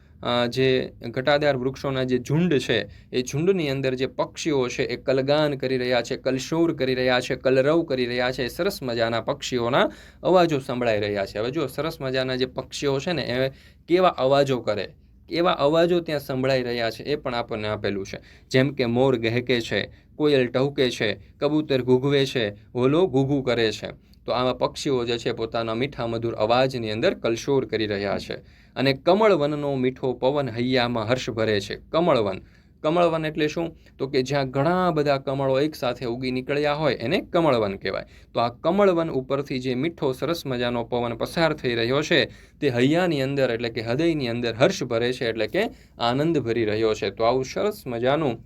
S1: જે ઝુંડ છે એ ઝુંડની અંદર જે પક્ષીઓ છે એ કલગાન કરી રહ્યા છે, કલશોર કરી રહ્યા છે, કલરવ કરી રહ્યા છે. સરસ મજાના પક્ષીઓના અવાજો સંભળાઈ રહ્યા છે. હવે જો સરસ મજાના જે પક્ષીઓ છે ને એ કેવા અવાજો કરે, એવા અવાજો ત્યાં સંભળાઈ રહ્યા છે એ પણ આપણને આપેલું છે. જેમ કે મોર ગહેકે છે, કોયલ ટહુકે છે, કબૂતર ઘૂઘવે છે, હોલો ઘૂઘું કરે છે. તો આવા પક્ષીઓ જે છે પોતાના મીઠા મધુર અવાજની અંદર કલશોર કરી રહ્યા છે. અને કમળવનનો મીઠો પવન હૈયામાં હર્ષ ભરે છે. કમળવન એટલે શું? તો કે જ્યાં ઘણા બધા કમળો એકસાથે ઉગી નીકળ્યા હોય એને કમળવન કહેવાય. તો આ કમળવન ઉપરથી જે મીઠો સરસ મજાનો પવન પસાર થઈ રહ્યો છે તે હૈયાની અંદર એટલે કે હૃદયની અંદર હર્ષ ભરે છે, એટલે કે આનંદ ભરી રહ્યો છે. તો આવું સરસ મજાનું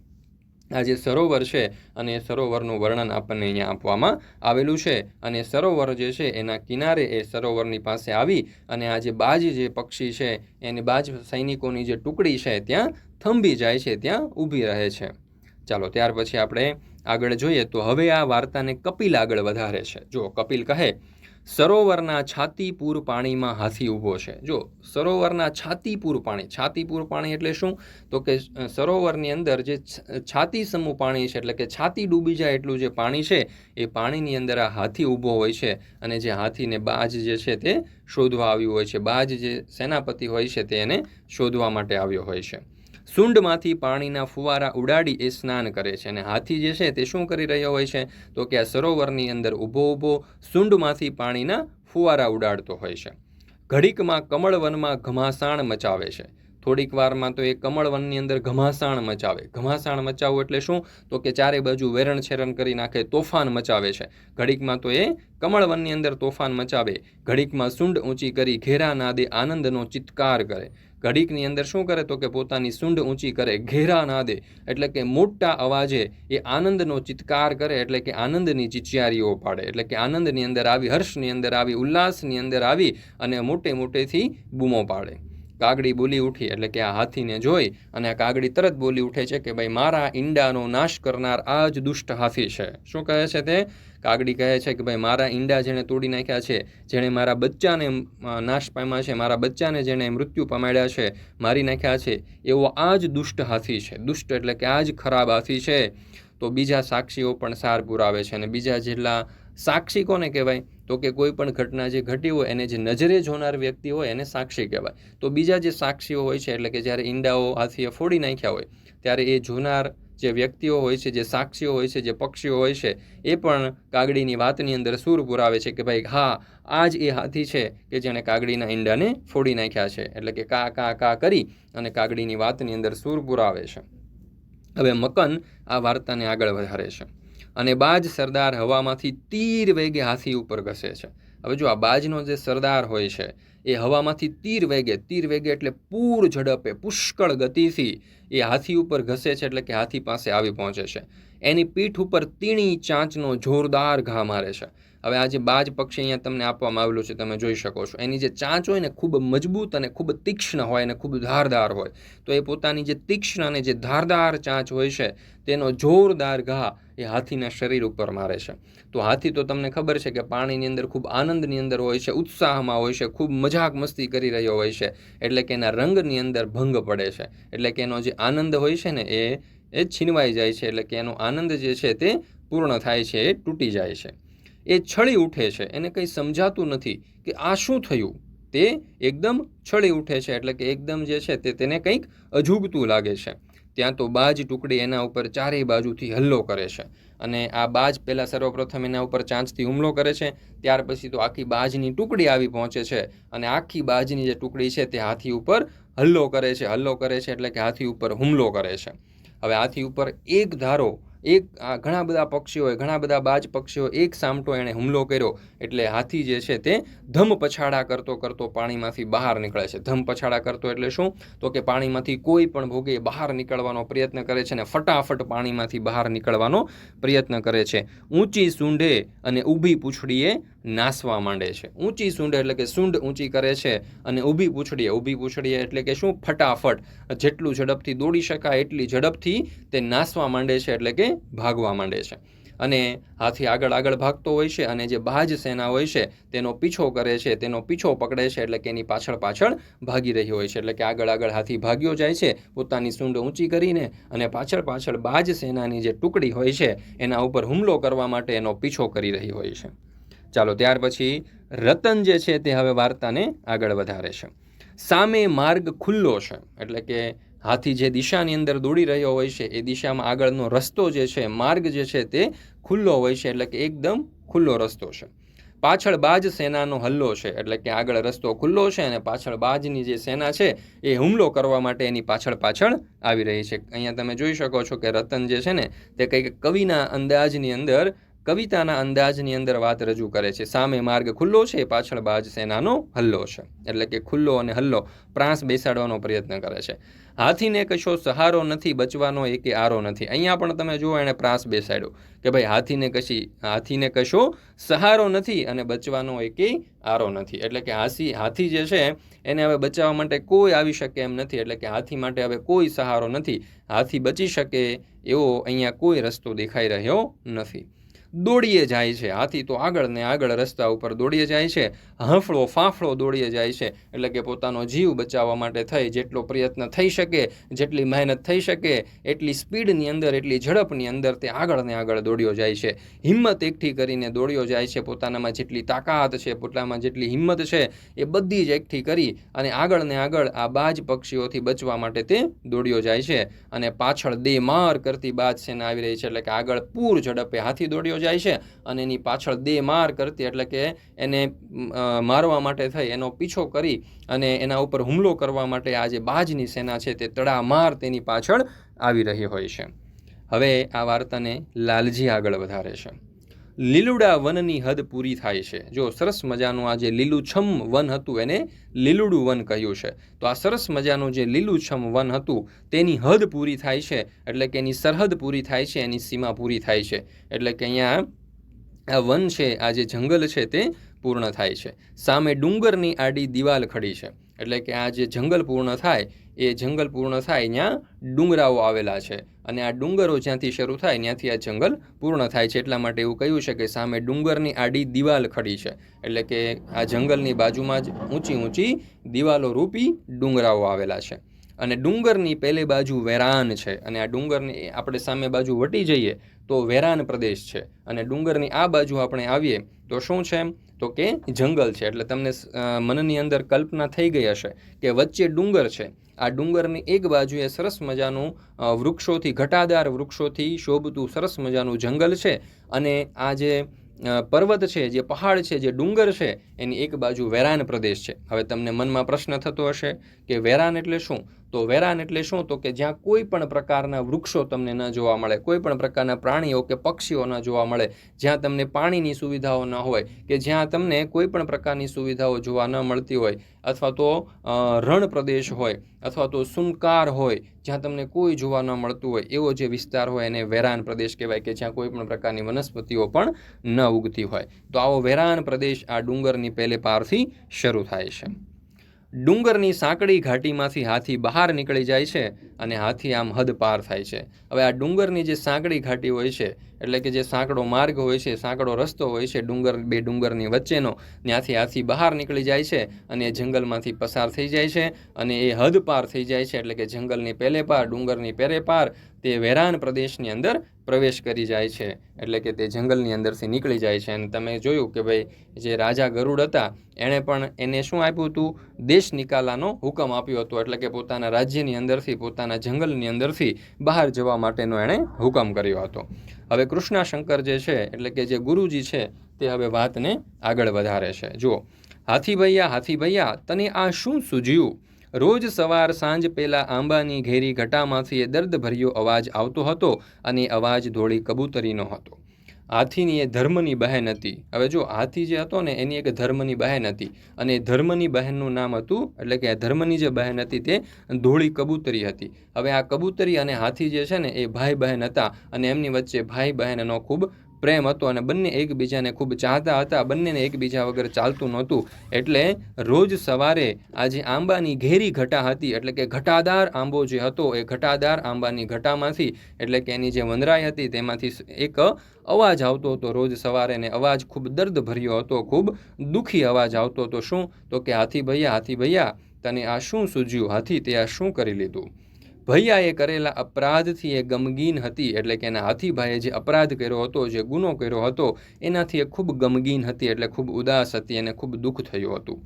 S1: આ જે સરોવર છે અને એ સરોવરનું વર્ણન આપણને અહીંયા આપવામાં આવેલું છે. અને સરોવર જે છે એના કિનારે એ સરોવરની પાસે આવી અને આ જે બાજ જે પક્ષી છે એની બાજ સૈનિકોની જે ટુકડી છે ત્યાં થંભી જાય છે, ત્યાં ઊભી રહે છે. ચાલો ત્યાર પછી આપણે આગળ જોઈએ તો હવે આ વાર્તાને કપિલ આગળ વધારે છે. જો કપિલ કહે, સરોવરના છાતીપૂર પાણીમાં હાથી ઊભો છે. જો સરોવરના છાતીપૂર પાણી એટલે શું? તો કે સરોવરની અંદર જે છાતી સમૂહ પાણી છે, એટલે કે છાતી ડૂબી જાય એટલું જે પાણી છે એ પાણીની અંદર આ હાથી ઊભો હોય છે. અને જે હાથીને બાજ જે છે તે શોધવા આવ્યું હોય છે. બાજ જે સેનાપતિ હોય છે તે એને શોધવા માટે આવ્યો હોય છે. સૂંડમાંથી પાણીના ફુવારા ઉડાડી એ સ્નાન કરે છે. અને હાથી જે છે તે શું કરી રહ્યો હોય છે? તો કે આ સરોવરની અંદર ઊભો સૂંડમાંથી પાણીના ફુવારા ઉડાડતો હોય છે. ઘડીકમાં કમળવનમાં ઘમાસાણ મચાવે છે. થોડીક વારમાં તો એ કમળવનની અંદર ઘમાસાણ મચાવવું એટલે શું? તો કે ચારે બાજુ વેરણ છેરણ કરી નાખે, તોફાન મચાવે છે. ઘડીકમાં તો એ કમળવનની અંદર તોફાન મચાવે. ઘડીકમાં સૂંડ ઊંચી કરી ઘેરા નાદે આનંદનો ચિત્કાર કરે. ઘડીકની અંદર શું કરે? તો કે પોતાની સૂંડ ઊંચી કરે, ઘેરા નાદે એટલે કે મોટા અવાજે એ આનંદનો ચિત્કાર કરે, એટલે કે આનંદની ચિચિયારીઓ પાડે. એટલે કે આનંદની અંદર આવી, હર્ષની અંદર આવી, ઉલ્લાસની અંદર આવી અને મોટેથી બૂમો પાડે. કાગડી બોલી ઉઠી, એટલે કે આ હાથીને જોઈ અને આ કાગડી તરત બોલી ઉઠે છે કે ભાઈ મારા ઈંડાનો નાશ કરનાર આ જ દુષ્ટ હાથી છે. શું કહે છે તે? કાગડી કહે છે કે ભાઈ મારા ઈંડા જેણે તોડી નાખ્યા છે, જેણે મારા બચ્ચાને નાશ પામ્યા છે, મારા બચ્ચાને જેણે મૃત્યુ પમાડ્યા છે, મારી નાખ્યા છે, એવો આ જ દુષ્ટ હાથી છે. દુષ્ટ એટલે કે આ જ ખરાબ હાથી છે. તો બીજા સાક્ષીઓ પણ સાર પુરાવે છે. અને બીજા જેટલા સાક્ષી કોને કહેવાય? તો કે કોઈ પણ ઘટના જે ઘટી હોય એને જે નજરે જોનાર વ્યક્તિ હોય એને સાક્ષી કહેવાય. તો બીજા જે સાક્ષીઓ હોય છે, એટલે કે જ્યારે ઈંડાઓ હાથીએ ફોડી નાખ્યા હોય ત્યારે એ જોનાર જે વ્યક્તિઓ હોય છે, જે સાક્ષીઓ હોય છે, જે પક્ષીઓ હોય છે, એ પણ કાગડીની વાતની અંદર સૂર પુરાવે છે કે ભાઈ હા, આ જ એ હાથી છે કે જેણે કાગડીના ઈંડાને ફોડી નાખ્યા છે. એટલે કે કા કરી અને કાગડીની વાતની અંદર સૂર પુરાવે છે. હવે મકન આ વાર્તાને આગળ વધારે છે. અને બાજ સરદાર હવામાંથી તીર વેગે હાથી ઉપર ઘસે છે. હવે જો આ બાજનો જે સરદાર હોય છે એ હવામાંથી તીર વેગે એટલે પૂર ઝડપે પુષ્કળ ગતિથી એ હાથી ઉપર ઘસે છે, એટલે કે હાથી પાસે આવી પહોંચે છે. એની પીઠ ઉપર તીણી ચાંચનો જોરદાર ઘા મારે છે. હવે આ જે બાજ પક્ષી અહીંયા તમને આપવામાં આવેલું છે, તમે જોઈ શકો છો, એની જે ચાંચ હોય ને ખૂબ મજબૂત અને ખૂબ તીક્ષ્ણ હોય અને ખૂબ ધારદાર હોય. તો એ પોતાની જે તીક્ષ્ણ અને જે ધારદાર ચાંચ હોય છે તેનો જોરદાર ઘા એ હાથીના શરીર ઉપર મારે છે. તો હાથી તો તમને ખબર છે કે પાણીની અંદર ખૂબ આનંદની અંદર હોય છે, ઉત્સાહમાં હોય છે, ખૂબ મજાક મસ્તી કરી રહ્યો હોય છે, એટલે કે એના રંગની અંદર ભંગ પડે છે, એટલે કે એનો જે આનંદ હોય છે ને એ છીનવાઈ જાય છે, એટલે કે એનો આનંદ જે છે તે પૂર્ણ થાય છે, એ તૂટી જાય છે. એ છળી ઉઠે છે, એને કંઈ સમજાતું નથી કે આ શું થયું. તે એકદમ છળી ઉઠે છે, એટલે કે એકદમ જે છે તેને કંઈક અજુગતું લાગે છે. ત્યાં તો બાજ ટુકડી એના ઉપર ચારેય બાજુથી હલ્લો કરે છે, અને આ બાજ પહેલાં સર્વપ્રથમ એના ઉપર ચાંચથી હુમલો કરે છે. ત્યાર પછી તો આખી બાજની ટુકડી આવી પહોંચે છે, અને આખી બાજની જે ટુકડી છે તે હાથી ઉપર હલ્લો કરે છે એટલે કે હાથી ઉપર હુમલો કરે છે. હવે હાથી ઉપર એક ધારો ઘણા બધા પક્ષીઓએ, ઘણા બધા બાજ પક્ષીઓ એક સામટો એણે હુમલો કર્યો, એટલે હાથી જે છે તે ધમ પછાડા કરતો પાણીમાંથી બહાર નીકળે છે. ધમ પછાડા કરતો એટલે શું? તો કે પાણીમાંથી કોઈ પણ ભોગે બહાર નીકળવાનો પ્રયત્ન કરે છે, અને ફટાફટ પાણીમાંથી બહાર નીકળવાનો પ્રયત્ન કરે છે. ઊંચી સૂંઢે અને ઊભી પૂંછડીએ નાસવા માંડે છે. ઊંચી સૂંઢ એટલે કે સૂંઢ ઊંચી કરે છે, અને ઊભી પૂંછડીએ એટલે કે શું? ફટાફટ જેટલું ઝડપથી દોડી શકાય એટલી ઝડપથી તે નાસવા માંડે છે, એટલે કે ભાગવા માંડે છે. અને હાથી આગળ ભાગતો હોય છે, અને જે બાજ સેના હોય છે તેનો પીછો કરે છે, તેનો પીછો પકડે છે, એટલે કે એની પાછળ ભાગી રહી હોય છે. એટલે કે આગળ હાથી ભાગ્યો જાય છે પોતાની સૂંઢ ઊંચી કરીને, અને પાછળ બાજ સેનાની જે ટુકડી હોય છે એના ઉપર હુમલો કરવા માટે એનો પીછો કરી રહી હોય છે. ચાલો, ત્યાર પછી રતન જે છે તે હવે વાર્તાને આગળ વધારે છે. સામે માર્ગ ખુલ્લો છે, એટલે કે હાથી જે દિશાની અંદર દોડી રહ્યો હોય છે એ દિશામાં આગળનો રસ્તો જે છે, માર્ગ જે છે તે ખુલ્લો હોય છે, એટલે કે એકદમ ખુલ્લો રસ્તો છે. પાછળ બાજ સેનાનો હલ્લો છે, એટલે કે આગળ રસ્તો ખુલ્લો છે અને પાછળ બાજની જે સેના છે એ હુમલો કરવા માટે એની પાછળ આવી રહી છે. અહીંયા તમે જોઈ શકો છો કે રતન જે છે ને તે કંઈક કવિતાના અંદાજની અંદર વાત રજૂ કરે છે. સામે માર્ગ ખુલ્લો છે, પાછળ બાજ સેનાનો હલ્લો છે, એટલે કે ખુલ્લો અને હલ્લો પ્રાસ બેસાડવાનો પ્રયત્ન કરે છે. હાથીને કશો સહારો નથી, બચવાનો એકે આરો નથી. અહીંયા પણ તમે જુઓ એણે પ્રાસ બેસાડ્યો કે ભાઈ હાથીને કશો સહારો નથી અને બચવાનો એકે આરો નથી. એટલે કે હાથી જે છે એને હવે બચાવવા માટે કોઈ આવી શકે એમ નથી, એટલે કે હાથી માટે હવે કોઈ સહારો નથી. હાથી બચી શકે એવો અહીંયા કોઈ રસ્તો દેખાઈ રહ્યો નથી. દોડીએ જાય છે હાથી, તો આગળ ને આગળ રસ્તા ઉપર દોડીએ જાય છે, હંફળો ફાંફળો દોડીએ જાય છે, એટલે કે પોતાનો જીવ બચાવવા માટે થઈ જેટલો પ્રયત્ન થઈ શકે, જેટલી મહેનત થઈ શકે એટલી સ્પીડની અંદર, એટલી ઝડપની અંદર તે આગળ ને આગળ દોડ્યો જાય છે. હિંમત એકઠી કરીને દોડ્યો જાય છે. પોતાનામાં જેટલી તાકાત છે, પોતાનામાં જેટલી હિંમત છે એ બધી જ એકઠી કરી અને આગળ ને આગળ આ બાજ પક્ષીઓથી બચવા માટે તે દોડ્યો જાય છે. અને પાછળ દેમાર કરતી બાજ સેના આવી રહી છે, એટલે કે આગળ પૂર ઝડપે હાથી દોડ્યો જાય છે અને એની પાછળ દેમાર કરતી, એટલે કે એને મારવા માટે થઈ એનો પીછો કરી અને એના ઉપર હુમલો કરવા માટે આ જે બાજની સેના છે તે તડામાર તેની પાછળ આવી રહી હોય છે. હવે આ વાર્તાને લાલજી આગળ વધારે છે. લીલુડા વનની હદ પૂરી થાય છે. જો સરસ મજાનું આ જે લીલુંછમ વન હતું એને લીલુડું વન કહ્યું છે. તો આ સરસ મજાનું જે લીલુંછમ વન હતું તેની હદ પૂરી થાય છે, એટલે કે એની સરહદ પૂરી થાય છે, એની સીમા પૂરી થાય છે. એટલે કે અહીંયા આ વન છે, આ જે જંગલ છે તે પૂર્ણ થાય છે. સામે ડુંગરની આડી દિવાલ ખડી છે, એટલે કે આ જે જંગલ પૂર્ણ થાય ત્યાં ડુંગરાઓ આવેલા છે, અને આ ડુંગરો જ્યાંથી શરૂ થાય ત્યાંથી આ જંગલ પૂર્ણ થાય છે. એટલા માટે એવું કહ્યું છે કે સામે ડુંગરની આડી દિવાલ ખડી છે, એટલે કે આ જંગલની બાજુમાં જ ઊંચી દિવાલો રૂપી ડુંગરાઓ આવેલા છે. અને ડુંગરની પહેલી બાજુ વેરાન છે, અને આ ડુંગરની આપણે સામે બાજુ વટી જઈએ તો વેરાન પ્રદેશ છે, અને ડુંગરની આ બાજુ આપણે આવીએ તો શું છે તો કે જંગલ છે. એટલે તમને મનની અંદર કલ્પના થઈ ગઈ હશે કે વચ્ચે ડુંગર છે. આ ડુંગરની એક બાજુએ સરસ મજાનું ઘટાદાર વૃક્ષોથી શોભતું સરસ મજાનું જંગલ છે, અને આ જે પર્વત છે, જે પહાડ છે, જે ડુંગર છે એની એક બાજુ વેરાન પ્રદેશ છે. હવે તમને મનમાં પ્રશ્ન થતો હશે કે વેરાન એટલે શું? તો વેરાન એટલે શું? તો કે જ્યાં કોઈ પણ પ્રકારના વૃક્ષો તમને ન જોવા મળે, કોઈ પણ પ્રકારના પ્રાણીઓ કે પક્ષીઓ ન જોવા મળે, જ્યાં તમને પાણીની સુવિધાઓ ન હોય, કે જ્યાં તમને કોઈ પણ પ્રકારની સુવિધાઓ જોવા ન મળતી હોય, અથવા તો રણ પ્રદેશ હોય, અથવા તો સુનકાર હોય, જ્યાં તમને કોઈ જોવા ન મળતું હોય, એવો જે વિસ્તાર હોય એને વેરાન પ્રદેશ કહેવાય, કે જ્યાં કોઈ પણ પ્રકારની વનસ્પતિઓ પણ ન ઉગતી હોય. તો આવો વેરાન પ્રદેશ આ ડુંગરની પહેલે પારથી શરૂ થાય છે. ડુંગરની સાંકડી ઘાટીમાંથી હાથી બહાર નીકળી જાય છે અને હાથી આમ હદ પાર થાય છે. હવે આ ડુંગરની જે સાંકડી ઘાટી હોય છે, એટલે કે જે સાંકડો માર્ગ હોય છે, સાંકડો રસ્તો હોય છે બે ડુંગરની વચ્ચેનો, ત્યાંથી હાથી બહાર નીકળી જાય છે અને એ જંગલમાંથી પસાર થઈ જાય છે અને એ હદ પાર થઈ જાય છે, એટલે કે જંગલની પહેલે પાર, ડુંગરની પહેલે પાર તે વેરાન પ્રદેશની અંદર પ્રવેશ કરી જાય છે, એટલે કે તે જંગલની અંદરથી નીકળી જાય છે. અને તમે જોયું કે ભાઈ જે રાજા ગરુડ હતા એણે પણ એને શું આપ્યું હતું? દેશ નિકાલાનો હુકમ આપ્યો હતો, એટલે કે પોતાના રાજ્યની અંદરથી, પોતાના જંગલની અંદરથી બહાર જવા માટેનો એણે હુકમ કર્યો હતો. હવે કૃષ્ણાશંકર જે છે, એટલે કે જે ગુરુજી છે, તે હવે વાતને આગળ વધારે છે. જુઓ, હાથી ભૈયા તને આ શું સૂઝ્યું? રોજ સવાર સાંજ પેલા આંબાની ઘેરી ઘટામાંથી એ દર્દભર્યો અવાજ આવતો હતો અને અવાજ ધોળી કબૂતરીનો હતો. હાથીની એ ધર્મની બહેન હતી. હવે જો હાથી જે હતો ને એની એક ધર્મની બહેન હતી, અને ધર્મની બહેનનું નામ હતું, એટલે કે ધર્મની જે બહેન હતી તે ધોળી કબૂતરી હતી. હવે આ કબૂતરી અને હાથી જે છે ને એ ભાઈ બહેન હતા, અને એમની વચ્ચે ભાઈ બહેનનો ખૂબ પ્રેમ હતો, અને બંને એકબીજાને ખૂબ ચાહતા હતા. બંનેને એકબીજા વગર ચાલતું નહોતું. એટલે રોજ સવારે આ જે આંબાની ઘેરી ઘટા હતી, એટલે કે ઘટાદાર આંબો જે હતો, એ ઘટાદાર આંબાની ઘટામાંથી, એટલે કે એની જે વંદરાઈ હતી તેમાંથી એક અવાજ આવતો હતો રોજ સવારે, ને અવાજ ખૂબ દર્દભર્યો હતો, ખૂબ દુઃખી અવાજ આવતો હતો. શું? તો કે હાથી ભૈયા તને આ શું સૂઝ્યું? હાથી, તે આ શું કરી લીધું? ભૈયાએ કરેલા અપરાધથી એ ગમગીન હતી, એટલે કે એના હાથીભાઈએ જે અપરાધ કર્યો હતો, જે ગુનો કર્યો હતો, એનાથી એ ખૂબ ગમગીન હતી, એટલે ખૂબ ઉદાસ હતી, અને ખૂબ દુઃખ થયું હતું.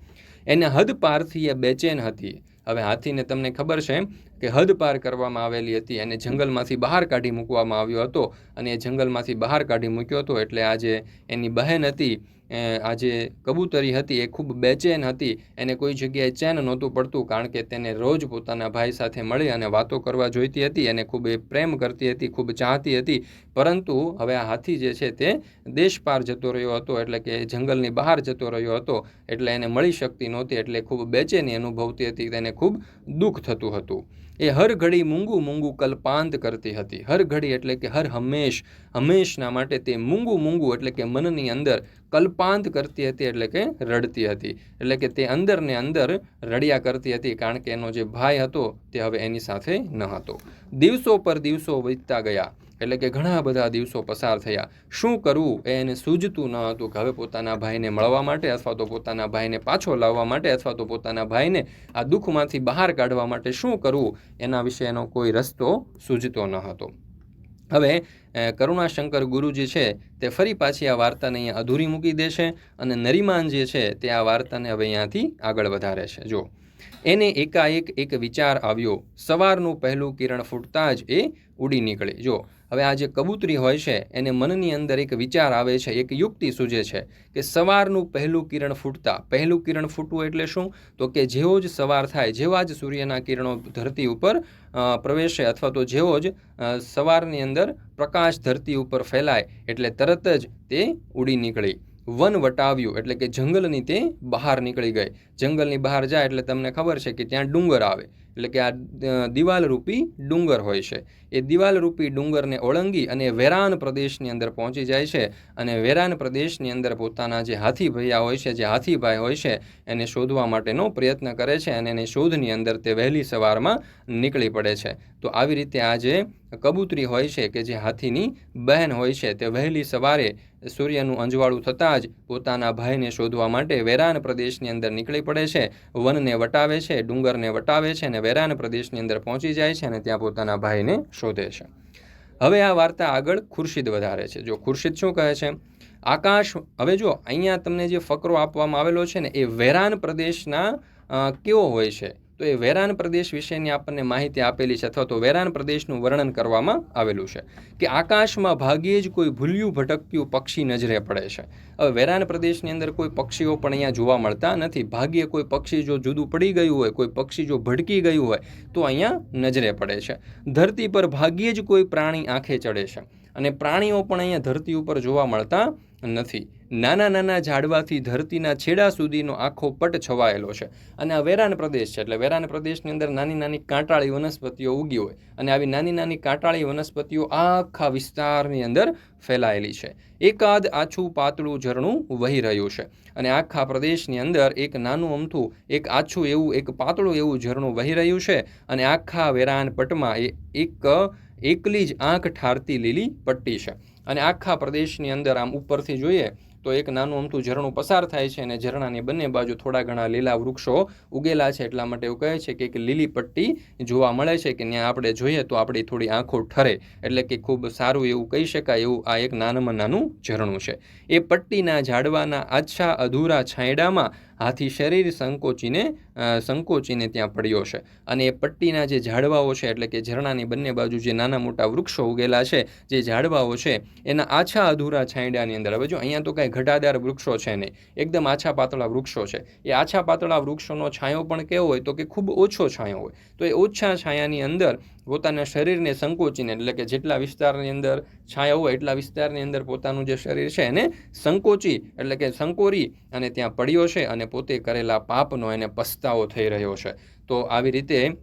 S1: એને હદ પારથી એ બેચેન હતી. હવે હાથીને તમને ખબર છે કે હદ પાર કરવામાં આવેલી હતી, એને જંગલમાંથી બહાર કાઢી મૂકવામાં આવ્યો હતો, અને એ જંગલમાંથી બહાર કાઢી મૂક્યો હતો. એટલે આ જે એની બહેન હતી, આ જે કબૂતરી હતી, એ ખૂબ બેચેન હતી. એને કોઈ જગ્યાએ ચેન નહોતું પડતું, કારણ કે તેને રોજ પોતાના ભાઈ સાથે મળી અને વાતો કરવા જોઈતી હતી, એને ખૂબ એ પ્રેમ કરતી હતી, ખૂબ ચાહતી હતી. પરંતુ હવે આ હાથી જે છે તે દેશ પાર જતો રહ્યો હતો, એટલે કે જંગલની બહાર જતો રહ્યો હતો, એટલે એને મળી શકતી નહોતી, એટલે ખૂબ બેચેની અનુભવતી હતી, તેને ખૂબ દુઃખ થતું હતું. એ હર ઘડી મૂંગું કલ્પાંત કરતી હતી. હર ઘડી એટલે કે હંમેશના માટે તે મૂંગું એટલે કે મનની અંદર કલ્પાંત કરતી હતી, એટલે કે રડતી હતી. એટલે કે તે અંદર ને અંદર રડ્યા કરતી હતી, કારણ કે એનો જે ભાઈ હતો તે હવે એની સાથે ન હતો. દિવસો પર દિવસો વીતતા ગયા, એટલે કે ઘણા બધા દિવસો પસાર થયા. શું કરવું એ એને સૂઝતું ન હતું, કે હવે પોતાના ભાઈને મળવા માટે, અથવા તો પોતાના ભાઈને પાછો લાવવા માટે, અથવા તો પોતાના ભાઈને આ દુઃખમાંથી બહાર કાઢવા માટે શું કરવું, એના વિશે એનો કોઈ રસ્તો સૂઝતો ન હતો. હવે કરુણાશંકર ગુરુજી છે તે ફરી પાછી આ વાર્તાને અહીંયા અધૂરી મૂકી દે છે, અને નરીમાન જે છે તે આ વાર્તાને હવે અહીંયાથી આગળ વધારે છે. જો, એને એકાએક એક વિચાર આવ્યો. સવારનું પહેલું કિરણ ફૂટતા જ એ ઉડી નીકળી. જો, હવે આ જે કબૂતરી હોય છે એને મનની અંદર એક વિચાર આવે છે, એક યુક્તિ સૂઝે છે, કે સવારનું પહેલું કિરણ ફૂટતા, પહેલું કિરણ ફૂટવું એટલે શું? તો કે જેવો જ સવાર થાય, જેવા જ સૂર્યના કિરણો ધરતી ઉપર પ્રવેશે, અથવા તો જેવો જ સવારની અંદર પ્રકાશ ધરતી ઉપર ફેલાય, એટલે તરત જ તે ઉડી નીકળી. વન વટાવ્યું, એટલે કે જંગલની તે બહાર નીકળી ગઈ. જંગલની બહાર જાય એટલે તમને ખબર છે કે ત્યાં ડુંગર આવે, એટલે કે આ દિવાલરૂપી ડુંગર હોય છે. એ દિવાલરૂપી ડુંગરને ઓળંગી અને વેરાન પ્રદેશની અંદર પહોંચી જાય છે, અને વેરાન પ્રદેશની અંદર પોતાના જે હાથી ભૈયા હોય છે, જે હાથીભાઈ હોય છે, એને શોધવા માટેનો પ્રયત્ન કરે છે, અને એની શોધની અંદર તે વહેલી સવારમાં નીકળી પડે છે. તો આવી રીતે આ જે કબૂતરી હોય છે, કે જે હાથીની બહેન હોય છે, તે વહેલી સવારે સૂર્યનું અંજવાળું થતાં જ પોતાના ભાઈને શોધવા માટે વેરાન પ્રદેશની અંદર નીકળી પડે છે. વનને વટાવે છે, ડુંગરને વટાવે છે, અને વેરાન પ્રદેશની અંદર પહોંચી જાય છે, અને ત્યાં પોતાના ભાઈને શોધે છે. હવે આ વાર્તા આગળ ખુરશીદ વધારે છે. જો, ખુરશીદ શું કહે છે? આકાશ, હવે જો અહીંયા તમને જે ફકરો આપવામાં આવેલો છે ને, એ વેરાન પ્રદેશના કેવો હોય છે? તો એ વેરાન પ્રદેશ વિશેની આપણને માહિતી આપેલી છે, અથવા તો વેરાન પ્રદેશનું વર્ણન કરવામાં આવેલું છે કે આકાશમાં ભાગ્યે જ કોઈ ભૂલ્યું ભટકતું પક્ષી નજરે પડે છે. હવે વેરાન પ્રદેશની અંદર કોઈ પક્ષીઓ પણ અહીંયા જોવા મળતા નથી. ભાગ્યે કોઈ પક્ષી જો જુદું પડી ગયું હોય, કોઈ પક્ષી જો ભટકી ગયું હોય તો અહીંયા નજરે પડે છે. ધરતી પર ભાગ્યે જ કોઈ પ્રાણી આંખે ચડે છે, અને પ્રાણીઓ પણ અહીંયા ધરતી ઉપર જોવા મળતા નથી. નાના નાના ઝાડવાથી ધરતીના છેડા સુધીનો આખો પટ છવાયેલો છે. અને આ વેરાન પ્રદેશ છે, એટલે વેરાન પ્રદેશની અંદર નાની નાની કાંટાળી વનસ્પતિઓ ઉગી હોય, અને આવી નાની નાની કાંટાળી વનસ્પતિઓ આખા વિસ્તારની અંદર ફેલાયેલી છે. એકાદ આછું પાતળું ઝરણું વહી રહ્યું છે, અને આખા પ્રદેશની અંદર એક નાનું અમથું એક આછું એવું એક પાતળું એવું ઝરણું વહી રહ્યું છે, અને આખા વેરાન પટમાં એકલી જ આંખ ઠારતી લીલી પટ્ટી છે. અને આખા પ્રદેશની અંદર આમ ઉપરથી જોઈએ તો એક નાનું અમથું ઝરણું પસાર થાય છે, અને ઝરણાની બંને બાજુ થોડા ઘણા લીલા વૃક્ષો ઉગેલા છે. એટલા માટે એવું કહે છે કે એક લીલી પટ્ટી જોવા મળે છે, કે ત્યાં આપણે જોઈએ તો આપણી થોડી આંખો ઠરે, એટલે કે ખૂબ સારું એવું કહી શકાય એવું આ એક નાનામાં નાનું ઝરણું છે. એ પટ્ટીના ઝાડવાના આછા અધૂરા છાંયડામાં હાથી શરીર સંકોચીને ત્યાં પડ્યો છે. અને એ પટ્ટીના જે ઝાડવાઓ છે, એટલે કે ઝરણાની બંને બાજુ જે નાના મોટા વૃક્ષો ઉગેલા છે, જે ઝાડવાઓ છે, એના આછા અધૂરા છાંયડાની અંદર, હવે જો અહીંયા તો કાંઈ ઘટાદાર વૃક્ષો છે નહીં, એકદમ આછા પાતળા વૃક્ષો છે. એ આછા પાતળા વૃક્ષોનો છાંયો પણ કેવો હોય તો કે ખૂબ ઓછો છાંયો હોય. તો એ ઓછા છાંયાની અંદર પોતાના શરીરને સંકોચીને, એટલે કે જેટલા વિસ્તારની અંદર છાયા હોય એટલા વિસ્તારની અંદર પોતાનું જે શરીર છે એને સંકોચી, એટલે કે સંકોરી અને ત્યાં પડ્યો છે, અને પોતે કરેલા પાપનો એને પસ્તાવો થઈ રહ્યો છે. તો આવી રીતે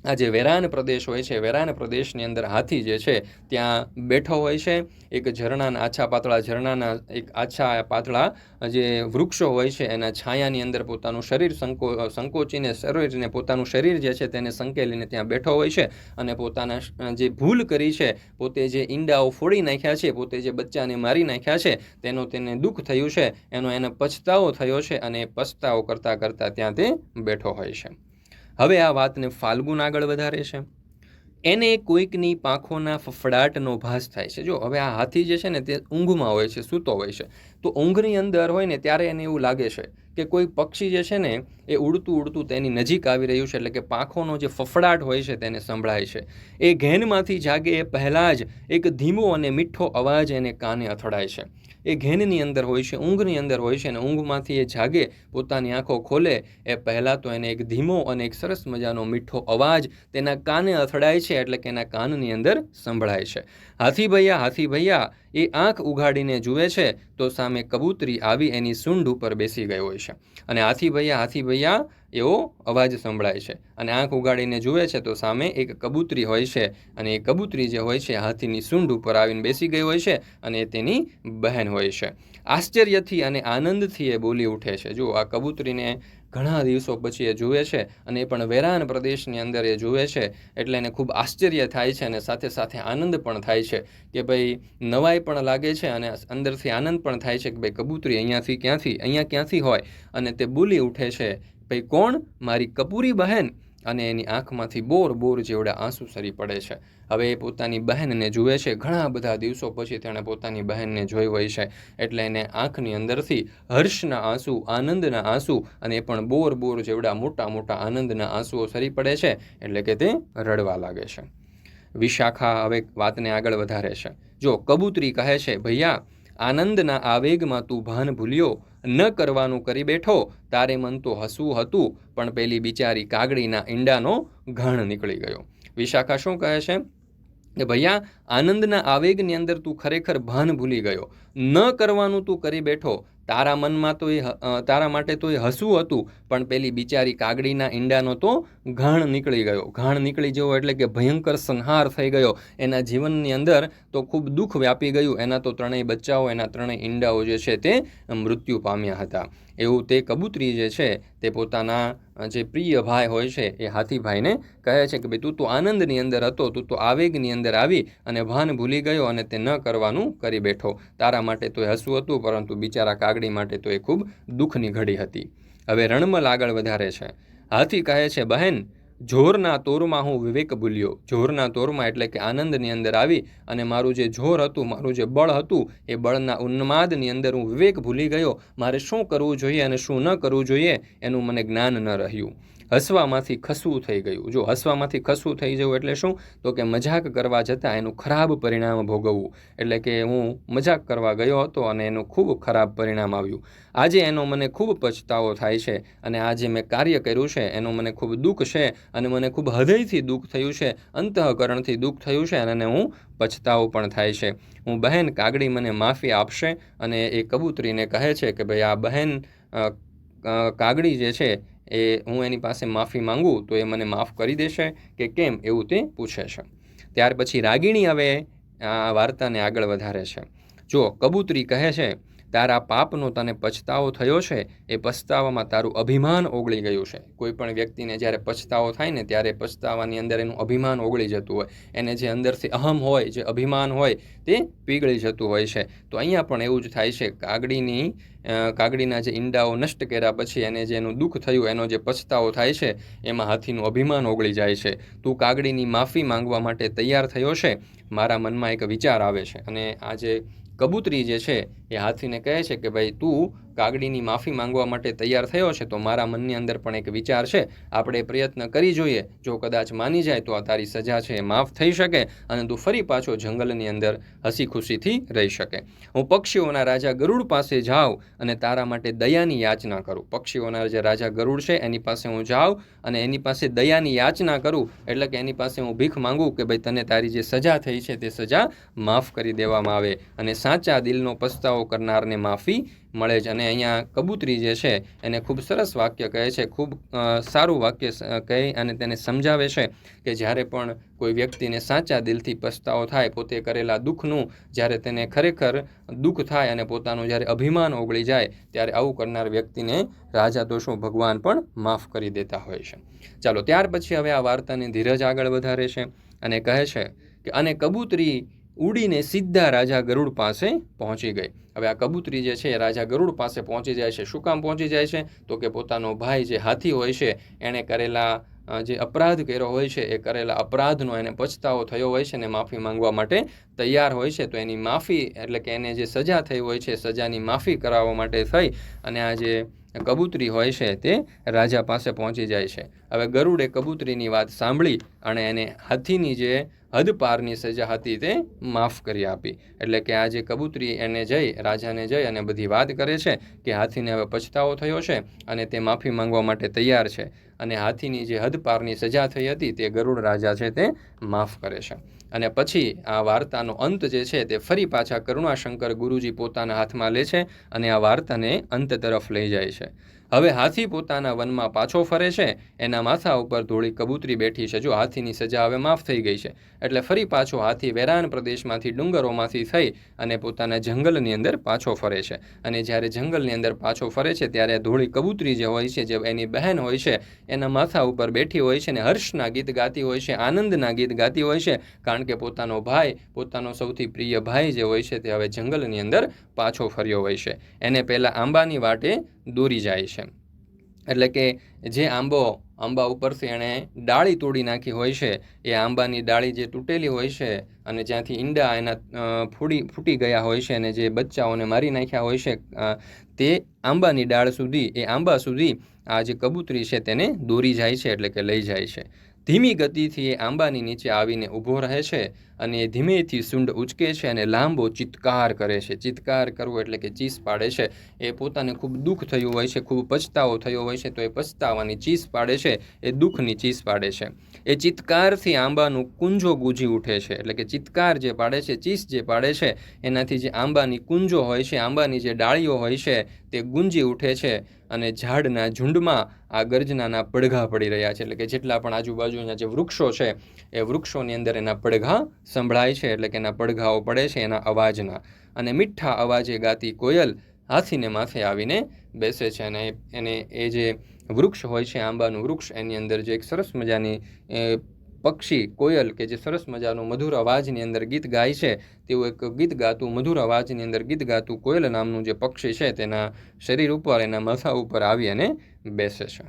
S1: આ જે વેરાન પ્રદેશ હોય છે, વેરાન પ્રદેશની અંદર હાથી જે છે ત્યાં બેઠો હોય છે. એક ઝરણાના આછા પાતળા ઝરણાના એક આછા પાતળા જે વૃક્ષો હોય છે એના છાયાની અંદર પોતાનું શરીર સંકોચીને શરીરને પોતાનું શરીર જે છે તેને સંકેલીને ત્યાં બેઠો હોય છે, અને પોતાના જે ભૂલ કરી છે, પોતે જે ઈંડાઓ ફોડી નાખ્યા છે, પોતે જે બચ્ચાને મારી નાખ્યા છે, તેને દુઃખ થયું છે, એને પછતાવો થયો છે, અને પછતાવો કરતાં કરતાં ત્યાં તે બેઠો હોય છે. હવે આ વાતને ફાલ્ગુન આગળ વધારે છે. એને કોઈકની પાંખોના ફફડાટનો ભાસ થાય છે. જો હવે આ હાથી જે છે ને તે ઊંઘમાં હોય છે, સૂતો હોય છે, તો ઊંઘની અંદર હોય ને ત્યારે એને એવું લાગે છે કે કોઈ પક્ષી જે છે ને એ ઉડતું ઉડતું તેની નજીક આવી રહ્યું છે, એટલે કે પાંખોનો જે ફફડાટ હોય છે તેને સંભળાય છે. એ ઘેનમાંથી જાગે એ પહેલાં જ એક ધીમો અને મીઠો અવાજ એને કાને અથડાય છે. એ ઘેનની અંદર હોય છે, ઊંઘની અંદર હોય છે, અને ઊંઘમાંથી એ જાગે, પોતાની આંખો ખોલે એ પહેલાં તો એને એક ધીમો અને એક સરસ મજાનો મીઠો અવાજ તેના કાને અથડાય છે, એટલે કે એના કાનની અંદર સંભળાય છે. હાથી ભૈયા એ આંખ ઉઘાડીને જુએ છે તો સામે કબૂતરી આવી એની સૂંઢ ઉપર બેસી ગઈ હોય છે. અને હાથી ભૈયા એવો અવાજ સંભળાય છે, અને આંખ ઉગાડીને જુએ છે તો સામે એક કબૂતરી હોય છે, અને એ કબૂતરી જે હોય છે હાથીની સૂંઢ ઉપર આવીને બેસી ગઈ હોય છે, અને એ તેની બહેન હોય છે. આશ્ચર્યથી અને આનંદથી એ બોલી ઉઠે છે. જો આ કબૂતરીને ઘણા દિવસો પછી એ જુએ છે, અને એ પણ વેરાન પ્રદેશની અંદર એ જુએ છે, એટલે એને ખૂબ આશ્ચર્ય થાય છે, અને સાથે સાથે આનંદ પણ થાય છે કે ભાઈ નવાઈ પણ લાગે છે, અને અંદરથી આનંદ પણ થાય છે કે ભાઈ કબૂતરી અહીંયા ક્યાંથી હોય. અને તે બોલી ઉઠે છે, ભાઈ કોણ? મારી કપૂરી બહેન. અને એની આંખમાંથી બોર જેવડા આંસુ સરી પડે છે. હવે એ પોતાની બહેનને જુએ છે, ઘણા બધા દિવસો પછી તેણે પોતાની બહેનને જોઈ હોય છે, એટલે એને આંખની અંદરથી હર્ષના આંસુ, આનંદના આંસુ, અને એ પણ બોર જેવડા મોટા મોટા આનંદના આંસુઓ સરી પડે છે, એટલે કે તે રડવા લાગે છે. વિશાખા હવે વાતને આગળ વધારે છે. જો કબૂતરી કહે છે, ભૈયા આનંદના આવેગમાં તું ભાન ભૂલ્યો, ન કરવાનું કરી બેઠો, તારે મન તો હસવું હતું, પણ પેલી બિચારી કાગડીના ઈંડાનો ઘાણ નીકળી ગયો. વિશાખા શું કહે છે કે ભૈયા આનંદના આવેગની અંદર તું ખરેખર ભાન ભૂલી ગયો, ન કરવાનું તું કરી બેઠો, તારા મનમાં તો તારા માટે તો એ હસવું હતું, પણ પેલી બિચારી કાગડીના ઈંડાનો તો ઘાણ નીકળી ગયો. ઘાણ નીકળી જવો એટલે કે ભયંકર સંહાર થઈ ગયો. એના જીવનની અંદર તો ખૂબ દુઃખ વ્યાપી ગયું. એના તો ત્રણેય બચ્ચાઓ, એના ત્રણેય ઈંડાઓ જે છે તે મૃત્યુ પામ્યા હતા. એવું તે કબૂતરી જે છે તે પોતાના જે પ્રિય ભાઈ હોય છે એ હાથીભાઈને કહે છે કે ભાઈ તું તો આનંદની અંદર હતો, તું તો આવેગની અંદર આવી અને ભાન ભૂલી ગયો, અને તે ન કરવાનું કરી બેઠો. તારા માટે તો એ હસવું હતું, પરંતુ બિચારા કાગડી માટે તો એ ખૂબ દુઃખની ઘડી હતી. હવે રણમલ આગળ વધારે છે. હાથી કહે છે, બહેન જોરના તોરમાં હું વિવેક ભૂલ્યો. જોરના તોરમાં એટલે કે આનંદની અંદર આવી અને મારું જે જોર હતું, મારું જે બળ હતું, એ બળના ઉન્માદની અંદર હું વિવેક ભૂલી ગયો. મારે શું કરવું જોઈએ અને શું ન કરવું જોઈએ એનું મને જ્ઞાન ન રહ્યું. હસવામાંથી ખસવું થઈ ગયું. જો હસવામાંથી ખસવું થઈ જવું એટલે શું? તો કે મજાક કરવા જતાં એનું ખરાબ પરિણામ ભોગવવું. એટલે કે હું મજાક કરવા ગયો હતો અને એનું ખૂબ ખરાબ પરિણામ આવ્યું. આજે એનો મને ખૂબ પછતાવો થાય છે અને આ જે મેં કાર્ય કર્યું છે એનું મને ખૂબ દુઃખ છે અને મને ખૂબ હૃદયથી દુઃખ થયું છે, અંતઃકરણથી દુઃખ થયું છે અને હું પછતાવો પણ થાય છે. હું બહેન કાગડી મને માફી આપશે? અને એ કબૂતરીને કહે છે કે ભાઈ આ બહેન કાગડી જે છે એ હું એની પાસે માફી માંગું તો એ મને માફ કરી દેશે કે કેમ, એવું તે પૂછે છે. ત્યાર પછી રાગીણી હવે આ વાર્તાને આગળ વધારે છે. જો કબૂતરી કહે છે, તારા પાપનો તને પછતાવો થયો છે, એ પછતાવામાં તારું અભિમાન ઓગળી ગયું છે. કોઈ પણ વ્યક્તિને જ્યારે પછતાવો થાય ને ત્યારે પછતાવાની અંદર એનું અભિમાન ઓગળી જતું હોય, એને જે અંદરથી અહમ હોય, જે અભિમાન હોય તે પીગળી જતું હોય છે. તો અહીંયા પણ એવું જ થાય છે. કાગડીના જે ઈંડાઓ નષ્ટ કર્યા પછી એને જે એનું દુઃખ થયું, એનો જે પછતાવો થાય છે, એમાં હાથીનું અભિમાન ઓગળી જાય છે. તું કાગડીની માફી માંગવા માટે તૈયાર થયો છે? મારા મનમાં એક વિચાર આવે છે. અને આ જે કબૂતરી જે છે એ હાથીને કહે છે કે ભાઈ તું કાગડીની માફી માંગવા માટે તૈયાર થયો છે તો મારા મનની અંદર પણ એક વિચાર છે, આપણે પ્રયત્ન કરી જોઈએ. જો કદાચ માની જાય તો આ તારી સજા છે એ માફ થઈ શકે અને તું ફરી પાછો જંગલની અંદર હસી ખુશીથી રહી શકે. હું પક્ષીઓના રાજા ગરુડ પાસે જાઉં અને તારા માટે દયાની યાચના કરું. પક્ષીઓના જે રાજા ગરુડ છે એની પાસે હું જાઉં અને એની પાસે દયાની યાચના કરું, એટલે કે એની પાસે હું ભીખ માંગું કે ભાઈ તને તારી જે સજા થઈ છે તે સજા માફ કરી દેવામાં આવે અને સાચા દિલનો પસ્તાવો કરનારને માફી મળે છે. અને અહીંયા કબૂતરી જે છે એને ખૂબ સરસ વાક્ય કહે છે, ખૂબ સારું વાક્ય કહે અને તેને સમજાવે છે કે જ્યારે પણ કોઈ વ્યક્તિને સાચા દિલથી પસ્તાવો થાય, પોતે કરેલા દુઃખનું જ્યારે તેને ખરેખર દુઃખ થાય અને પોતાનું જ્યારે અભિમાન ઓગળી જાય, ત્યારે આવું કરનાર વ્યક્તિને રાજા તો શું ભગવાન પણ માફ કરી દેતા હોય છે. ચાલો ત્યાર પછી હવે આ વાર્તાની ધીરજ આગળ વધારે છે અને કહે છે કે અને કબૂતરી ઉડીને સીધા રાજા ગરુડ પાસે પહોંચી ગઈ. હવે આ કબૂતરી જે છે એ રાજા ગરુડ પાસે પહોંચી જાય છે. શું કામ પહોંચી જાય છે? તો કે પોતાનો ભાઈ જે હાથી હોય છે એણે કરેલા જે અપરાધ કર્યો હોય છે, એ કરેલા અપરાધનો એને પછતાવો થયો હોય છે ને માફી માંગવા માટે તૈયાર હોય છે. તો એની માફી એટલે કે એને જે સજા થઈ હોય છે, સજાની માફી કરાવવા માટે થઈ અને આ જે કબૂતરી હોય છે તે રાજા પાસે પહોંચી જાય છે. હવે ગરુડે કબૂતરીની વાત સાંભળી અને એને હાથીની જે હદપારની સજા હતી તે માફ કરી આપી. એટલે કે આ જે કબૂતરી એને રાજાને જઈ અને બધી વાત કરે છે કે હાથીને હવે પછતાવો થયો છે અને તે માફી માંગવા માટે તૈયાર છે અને હાથીની જે હદપારની સજા થઈ હતી તે ગરુડ રાજા છે તે માફ કરે છે. અને પછી આ વાર્તાનો અંત જે છે તે ફરી પાછા કરુણાશંકર ગુરુજી પોતાના હાથમાં લે છે અને આ વાર્તાને અંત તરફ લઈ જાય છે. હવે હાથી પોતાના વનમાં પાછો ફરે છે. એના માથા ઉપર ધોળી કબૂતરી બેઠી છે. જો હાથીની સજા હવે માફ થઈ ગઈ છે એટલે ફરી પાછો હાથી વેરાન પ્રદેશમાંથી ડુંગરોમાંથી થઈ અને પોતાના જંગલની અંદર પાછો ફરે છે. અને જ્યારે જંગલની અંદર પાછો ફરે છે ત્યારે ધોળી કબૂતરી જે હોય છે, જે એની બહેન હોય છે, એના માથા ઉપર બેઠી હોય છે અને હર્ષના ગીત ગાતી હોય છે, આનંદના ગીત ગાતી હોય છે, કારણ કે પોતાનો ભાઈ, પોતાનો સૌથી પ્રિય ભાઈ જે હોય છે તે હવે જંગલની અંદર પાછો ફર્યો હોય છે. એને પહેલાં આંબાની વાટે દોરી જાય છે. એટલે કે જે આંબા ઉપરથી એણે ડાળી તોડી નાખી હોય છે, એ આંબાની ડાળી જે તૂટેલી હોય છે અને જ્યાંથી ઈંડા એના ફૂટી ગયા હોય છે અને જે બચ્ચાઓને મારી નાખ્યા હોય છે, તે આંબાની ડાળ સુધી, એ આંબા સુધી આ જે કબૂતરી છે તેને દોરી જાય છે, એટલે કે લઈ જાય છે. ધીમી ગતિથી એ આંબાની નીચે આવીને ઊભો રહે છે અને એ ધીમેથી સૂંઢ ઉચકે છે અને લાંબો ચિત્કાર કરે છે. ચિત્કાર કરવો એટલે કે ચીસ પાડે છે. એ પોતાને ખૂબ દુઃખ થયું હોય છે, ખૂબ પછતાવો થયો હોય છે, તો એ પછતાવાની ચીસ પાડે છે, એ દુઃખની ચીસ પાડે છે. એ ચિત્કારથી આંબાનું કુંજો ગુંજી ઉઠે છે. એટલે કે ચિત્કાર જે પાડે છે, ચીસ જે પાડે છે, એનાથી જે આંબાની કુંજો હોય છે, આંબાની જે ડાળીઓ હોય છે તે ગુંજી ઉઠે છે અને ઝાડના ઝુંડમાં આ ગર્જનાના પડઘા પડી રહ્યા છે. એટલે કે જેટલા પણ આજુબાજુના જે વૃક્ષો છે એ વૃક્ષોની અંદર એના પડઘા સંભળાય છે. એટલે કે એના પડઘાઓ પડે છે એના અવાજના. અને મીઠા અવાજે ગાતી કોયલ હાથીને માથે આવીને બેસે છે અને એને એ જે વૃક્ષ હોય છે, આંબાનું વૃક્ષ, એની અંદર જે એક સરસ મજાની પક્ષી કોયલ કે જે સરસ મજાનું મધુર અવાજની અંદર ગીત ગાય છે, તેવું એક ગીત ગાતું, મધુર અવાજની અંદર ગીત ગાતું કોયલ નામનું જે પક્ષી છે તેના શરીર ઉપર, એના માથા ઉપર આવી અને બેસે છે.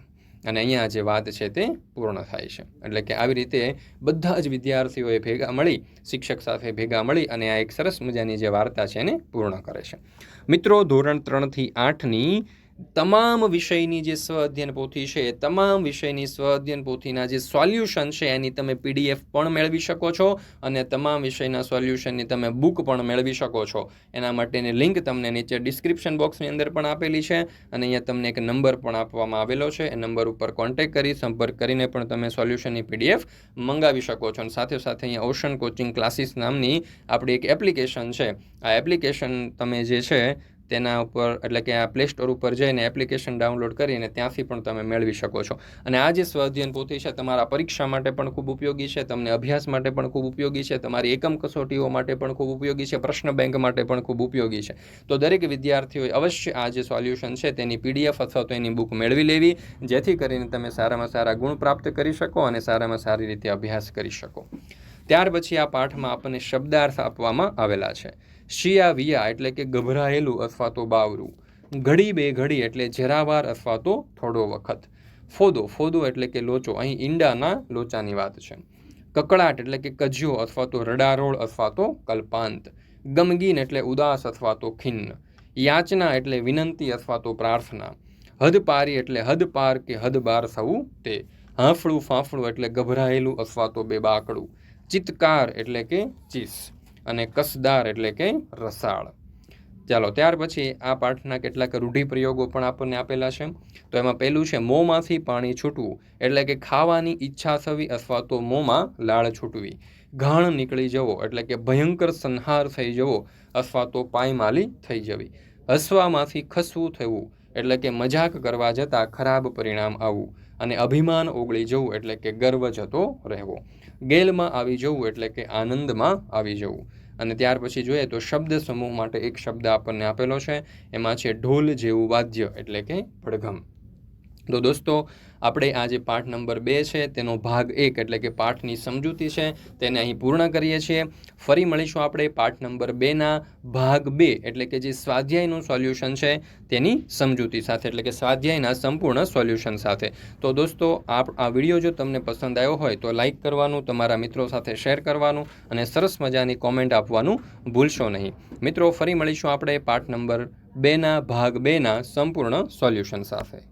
S1: અને અહીંયા જે વાત છે તે પૂર્ણ થાય છે. એટલે કે આવી રીતે બધા જ વિદ્યાર્થીઓએ ભેગા મળી, શિક્ષક સાથે ભેગા મળી અને આ એક સરસ મજાની જે વાર્તા છે એને પૂર્ણ કરે છે. મિત્રો, ધોરણ 3 થી 8ની તમામ વિષયની જે સ્વ અધ્યયન પોથી છે એ તમામ વિષયની સ્વ અધ્યયન પોથીના જે સોલ્યુશન છે એની તમે PDF પણ મેળવી શકો છો અને તમામ વિષયના સોલ્યુશનની તમે બુક પણ મેળવી શકો છો. એના માટેની લિંક તમને નીચે ડિસ્ક્રિપ્શન બોક્સની અંદર પણ આપેલી છે અને અહીંયા તમને એક નંબર પણ આપવામાં આવેલો છે. એ નંબર ઉપર કોન્ટેક્ટ કરી સંપર્ક કરીને પણ તમે સોલ્યુશનની PDF મંગાવી શકો છો. અને સાથે સાથે અહીંયા ઓશન કોચિંગ ક્લાસીસ નામની આપણી એક એપ્લિકેશન છે. આ એપ્લિકેશન તમે જે છે તેના ઉપર એટલે કે આ પ્લે સ્ટોર ઉપર જઈને એપ્લિકેશન ડાઉનલોડ કરીને ત્યાંથી પણ તમે મેળવી શકો છો. અને આ જે સ્વ અધ્યયન પોથી છે તમારા પરીક્ષા માટે પણ ખૂબ ઉપયોગી છે, તમને અભ્યાસ માટે પણ ખૂબ ઉપયોગી છે, તમારી એકમ કસોટીઓ માટે પણ ખૂબ ઉપયોગી છે, પ્રશ્ન બેંક માટે પણ ખૂબ ઉપયોગી છે. તો દરેક વિદ્યાર્થીઓએ અવશ્ય આ જે સોલ્યુશન છે તેની PDF અથવા તો એની બુક મેળવી લેવી, જેથી કરીને તમે સારામાં સારા ગુણ પ્રાપ્ત કરી શકો અને સારામાં સારી રીતે અભ્યાસ કરી શકો. ત્યાર પછી આ પાઠમાં આપણને શબ્દાર્થ આપવામાં આવેલા છે. શિયા વિયા એટલે કે ગભરાયેલું અથવા તો બાવરું. ઘડી બે ઘડી એટલે જરાવાર અથવા તો થોડો વખત. ફોદો, ફોદો એટલે કે લોચો. અહીં ઈંડાના લોચાની વાત છે. કકળાટ એટલે કે કજ્યો અથવા તો રડારોળ અથવા તો કલ્પાંત. ગમગીન એટલે ઉદાસ અથવા તો ખિન્ન. યાચના એટલે વિનંતી અથવા તો પ્રાર્થના. હદપારી એટલે હદપાર કે હદબાર થવું તે. હાંફળું ફાંફળું એટલે ગભરાયેલું અથવા તો બેબાકડું. ચિત્કાર એટલે કે ચીસ અને કસદાર એટલે કે રસાળ. ચાલો ત્યાર પછી આ પાઠના કેટલાક રૂઢિપ્રયોગો પણ આપણને આપેલા છે. તો એમાં પહેલું છે મોંમાંથી પાણી છૂટવું એટલે કે ખાવાની ઈચ્છા થવી અથવા તો મોંમાં લાળ છૂટવી. ઘાણ નીકળી જવો એટલે કે ભયંકર સંહાર થઈ જવો અથવા તો પાયમાલી થઈ જવી. હસવામાંથી ખસવું થવું એટલે કે મજાક કરવા જતાં ખરાબ પરિણામ આવવું. અને અભિમાન ઓગળી જવું એટલે કે ગર્વ જતો રહેવો. ગેલમાં આવી જવું એટલે કે આનંદમાં આવી જવું. અને ત્યાર પછી જોઈએ તો શબ્દ સમૂહ માટે એક શબ્દ આપણને આપેલો છે. એમાં છે ઢોલ જેવું વાદ્ય એટલે કે પડઘમ. તો દોસ્તો આપણે આ જે પાઠ નંબર 2 છે તેનો ભાગ 1 એટલે કે પાઠની સમજૂતી છે તેને અહીં પૂર્ણ કરીએ છીએ. ફરી મળીશું આપણે પાઠ નંબર 2ના ભાગ 2 એટલે કે જે સ્વાધ્યાયનું સોલ્યુશન છે તેની સમજૂતી સાથે એટલે કે સ્વાધ્યાયના સંપૂર્ણ સોલ્યુશન સાથે. તો દોસ્તો આ વિડીયો જો તમને પસંદ આવ્યો હોય તો લાઈક કરવાનું, તમારા મિત્રો સાથે શેર કરવાનું અને સરસ મજાની કોમેન્ટ આપવાનું ભૂલશો નહીં. મિત્રો ફરી મળીશું આપણે પાઠ નંબર 2ના ભાગ 2ના સંપૂર્ણ સોલ્યુશન સાથે.